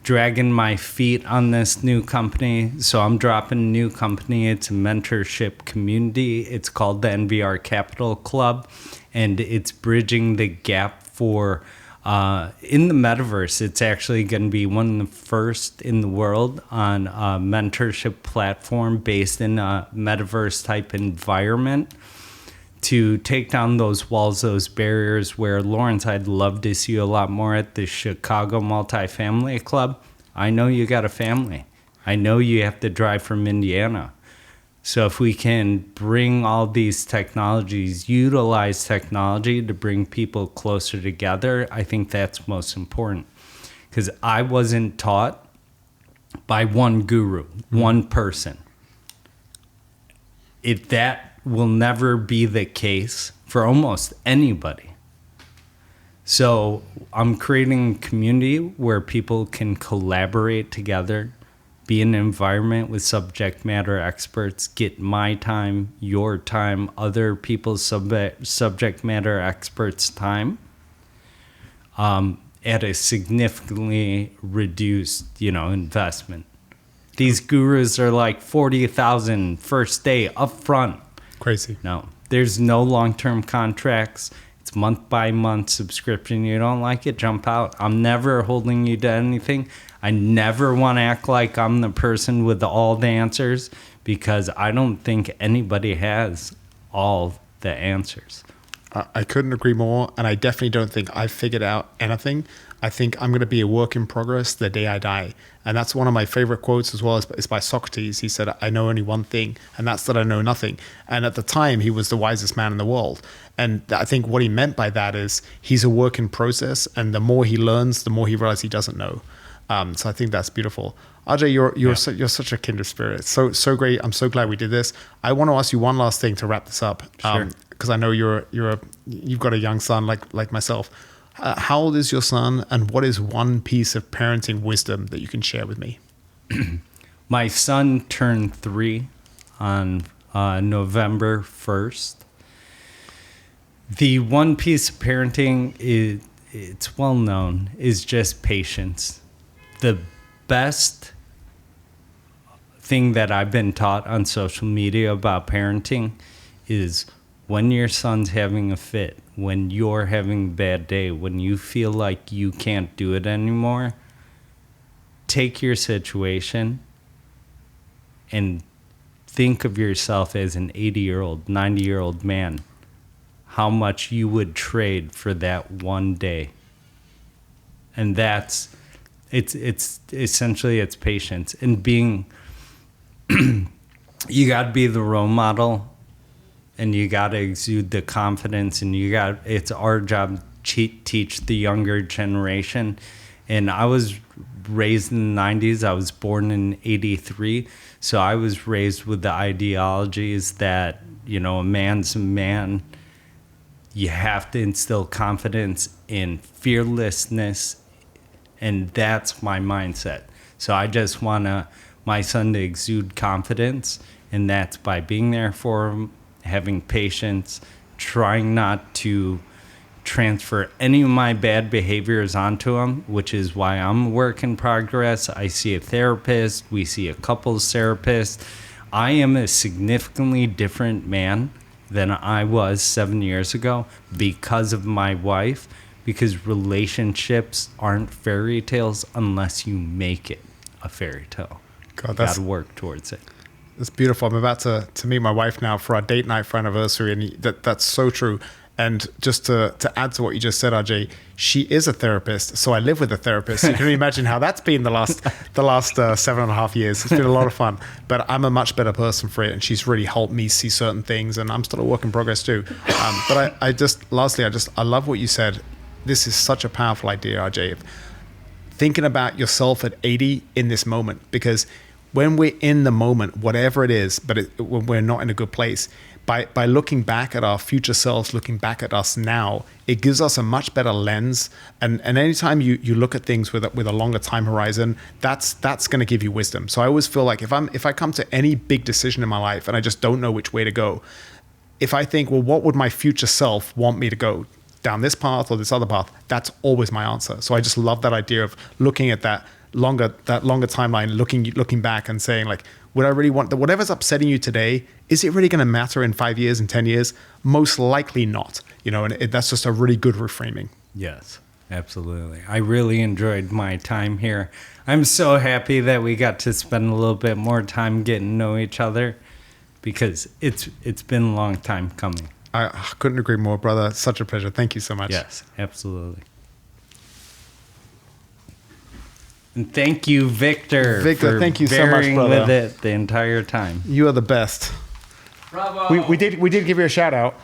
dragging my feet on this new company. So I'm dropping a new company. It's a mentorship community. It's called the NVR Capital Club, and it's bridging the gap for in the metaverse. It's actually going to be one of the first in the world on a mentorship platform based in a metaverse type environment, to take down those walls, those barriers where, Lawrence, I'd love to see you a lot more at the Chicago Multifamily Club. I know you got a family. I know you have to drive from Indiana. So if we can bring all these technologies, utilize technology to bring people closer together, I think that's most important. Because I wasn't taught by one guru, one person. That will never be the case for almost anybody. So I'm creating a community where people can collaborate together, be in an environment with subject matter experts, get my time, your time, other people's subject matter experts' time, at a significantly reduced, investment. These gurus are like $40,000 first day up front. Crazy. No, there's no long-term contracts. It's month by month subscription. You don't like it, jump out. I'm never holding you to anything. I never want to act like I'm the person with all the answers, because I don't think anybody has all the answers. I couldn't agree more. And I definitely don't think I've figured out anything. I think I'm going to be a work in progress the day I die. And that's one of my favorite quotes as well. It's by Socrates. He said, I know only one thing, and that's that I know nothing. And at the time, he was the wisest man in the world. And I think what he meant by that is he's a work in process. And the more he learns, the more he realizes he doesn't know. So I think that's beautiful. RJ, you're such a kindred spirit. So great. I'm so glad we did this. I want to ask you one last thing to wrap this up. Sure. Because I know you've got a young son like myself. How old is your son, and what is one piece of parenting wisdom that you can share with me? My son turned 3 on November 1st. The one piece of parenting it's well known, is just patience. The best thing that I've been taught on social media about parenting is when your son's having a fit, when you're having a bad day, when you feel like you can't do it anymore, take your situation and think of yourself as an 80-year-old, 90-year-old man. How much you would trade for that one day. And it's essentially it's patience and being, you got to be the role model, and you got to exude the confidence, and it's our job to teach the younger generation. And I was raised in the 90s. I was born in 83. So I was raised with the ideologies that, a man's a man. You have to instill confidence and fearlessness, and that's my mindset. So I just want my son to exude confidence, and that's by being there for him, having patience, trying not to transfer any of my bad behaviors onto him, which is why I'm a work in progress. I see a therapist. We see a couples therapist. I am a significantly different man than I was 7 years ago because of my wife, because relationships aren't fairy tales unless you make it a fairy tale. God, got to work towards it. That's beautiful. I'm about to meet my wife now for our date night for anniversary, and that's so true. And just to add to what you just said, RJ, she is a therapist, so I live with a therapist. So you can imagine how that's been the last 7.5 years. It's been a lot of fun, but I'm a much better person for it, and she's really helped me see certain things, and I'm still a work in progress too. But I love what you said. This is such a powerful idea, RJ. Thinking about yourself at 80 in this moment, because when we're in the moment, whatever it is, when we're not in a good place, by looking back at our future selves, looking back at us now, it gives us a much better lens. And anytime you look at things with a longer time horizon, that's going to give you wisdom. So I always feel like if I come to any big decision in my life and I just don't know which way to go, if I think, well, what would my future self want me to go? Down this path or this other path? That's always my answer. So I just love that idea of looking at that longer timeline, looking back and saying, like, would I really want that? Whatever's upsetting you today, is it really going to matter in 5 years and 10 years? Most likely not. And that's just a really good reframing. Yes, absolutely. I really enjoyed my time here. I'm so happy that we got to spend a little bit more time getting to know each other, because it's been a long time coming. I couldn't agree more, brother. Such a pleasure. Thank you so much. Yes, absolutely. And thank you, Victor. Victor, thank you so much, brother. With it the entire time. You are the best. Bravo. We did give you a shout out.